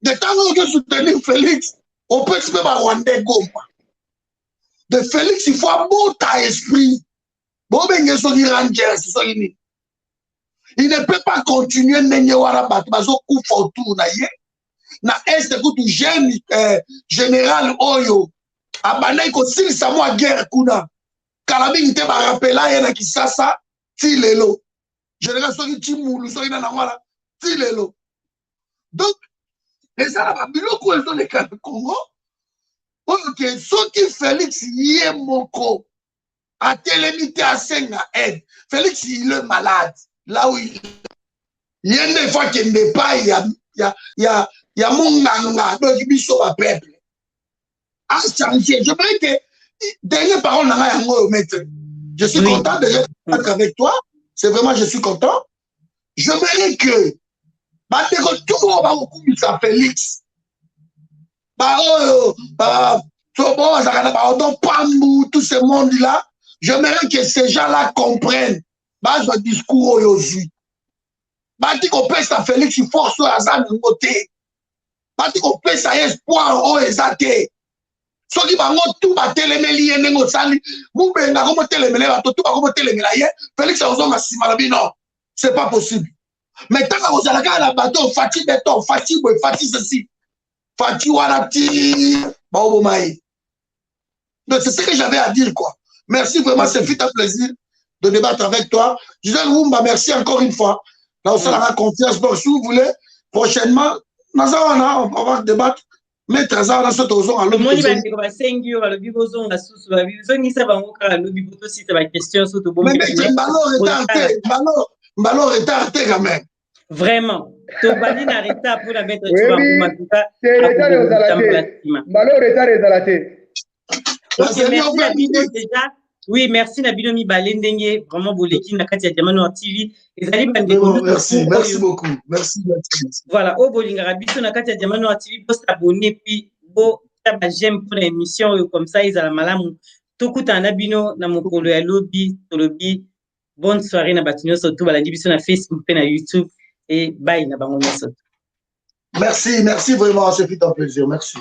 De temps on veut soutenir Félix, on peut se ba wande goma. De Félix il faut un bon esprit. Bon ben so ni ranger so ni. Il ne peut pas continuer nenye wara bat bazo ku fortune na ye. Na est kutu jeune général oyo abana ko silisa mo guerre kuna kalabi nte ba rappela ye na Kisasa ti lelo général soki ti mulu soki na ngwala ti lelo. Donc les arabes biloko ezo le Congo oyo ke soki Félix ye moko a télémité à senga aide. Félix il est malade là où il yende fois qu'il n'est pas ya munganga donc biso ba peuple a changé. Je veux que dernière parole n'a rien à mettre. Je suis content de être avec toi. C'est vraiment, je suis content. Je veux que tout le monde va Félix. Tout ce monde-là, j'aimerais que ces gens-là comprennent le discours aujourd'hui. Bati qu'on pèse à Félix, il force à Zan de côté. Bati qu'on pèse à espoir au Ezate. Ceux qui vont tout battre les méliens, les sali, vous pouvez pas remonter les méliens, tout va remonter les méliens. Félix a besoin de Simalabi, non, c'est pas possible. Mais tant que vous allez à la bateau, Fatih béton, Fatih boy, Fatih ceci, Fatih warati, baobomaï. Donc c'est ce que j'avais à dire, quoi. Merci vraiment, c'est fut un plaisir de débattre avec toi. Gisèle Wumba, merci encore une fois. Là, on s'en a confiance. Donc, si vous voulez, prochainement, on va débattre. Mais très à ce tozo à l'autre. Moi, il va dire que 5 jours, le bibozon a sous la bibozon, il s'est bango car le biboto si c'est la question sur tout bon. Mais Mbalo est arrêté quand même. Vraiment. Tobani n'arrêta pour la mettre tu vas en tout cas. C'est l'état de Zalaté. Mbalo retard de Zalaté. Ok, merci Nabino déjà. Oui, merci Nabino Mibalendenge, vraiment Boleki Nakati Diamano TV. Merci beaucoup. Merci. Voilà, au Bolingara Biso Nakati Diamano TV pour s'abonner puis pour j'aime pour l'émission comme ça ils ont la malamu. Tokuta Nabino na mokolo ya lobby, tolobi. Bonne soirée na batinyo surtout balandi biso na Facebook et na YouTube et bye na bango nyonso. Merci vraiment, c'est fait un plaisir. Merci.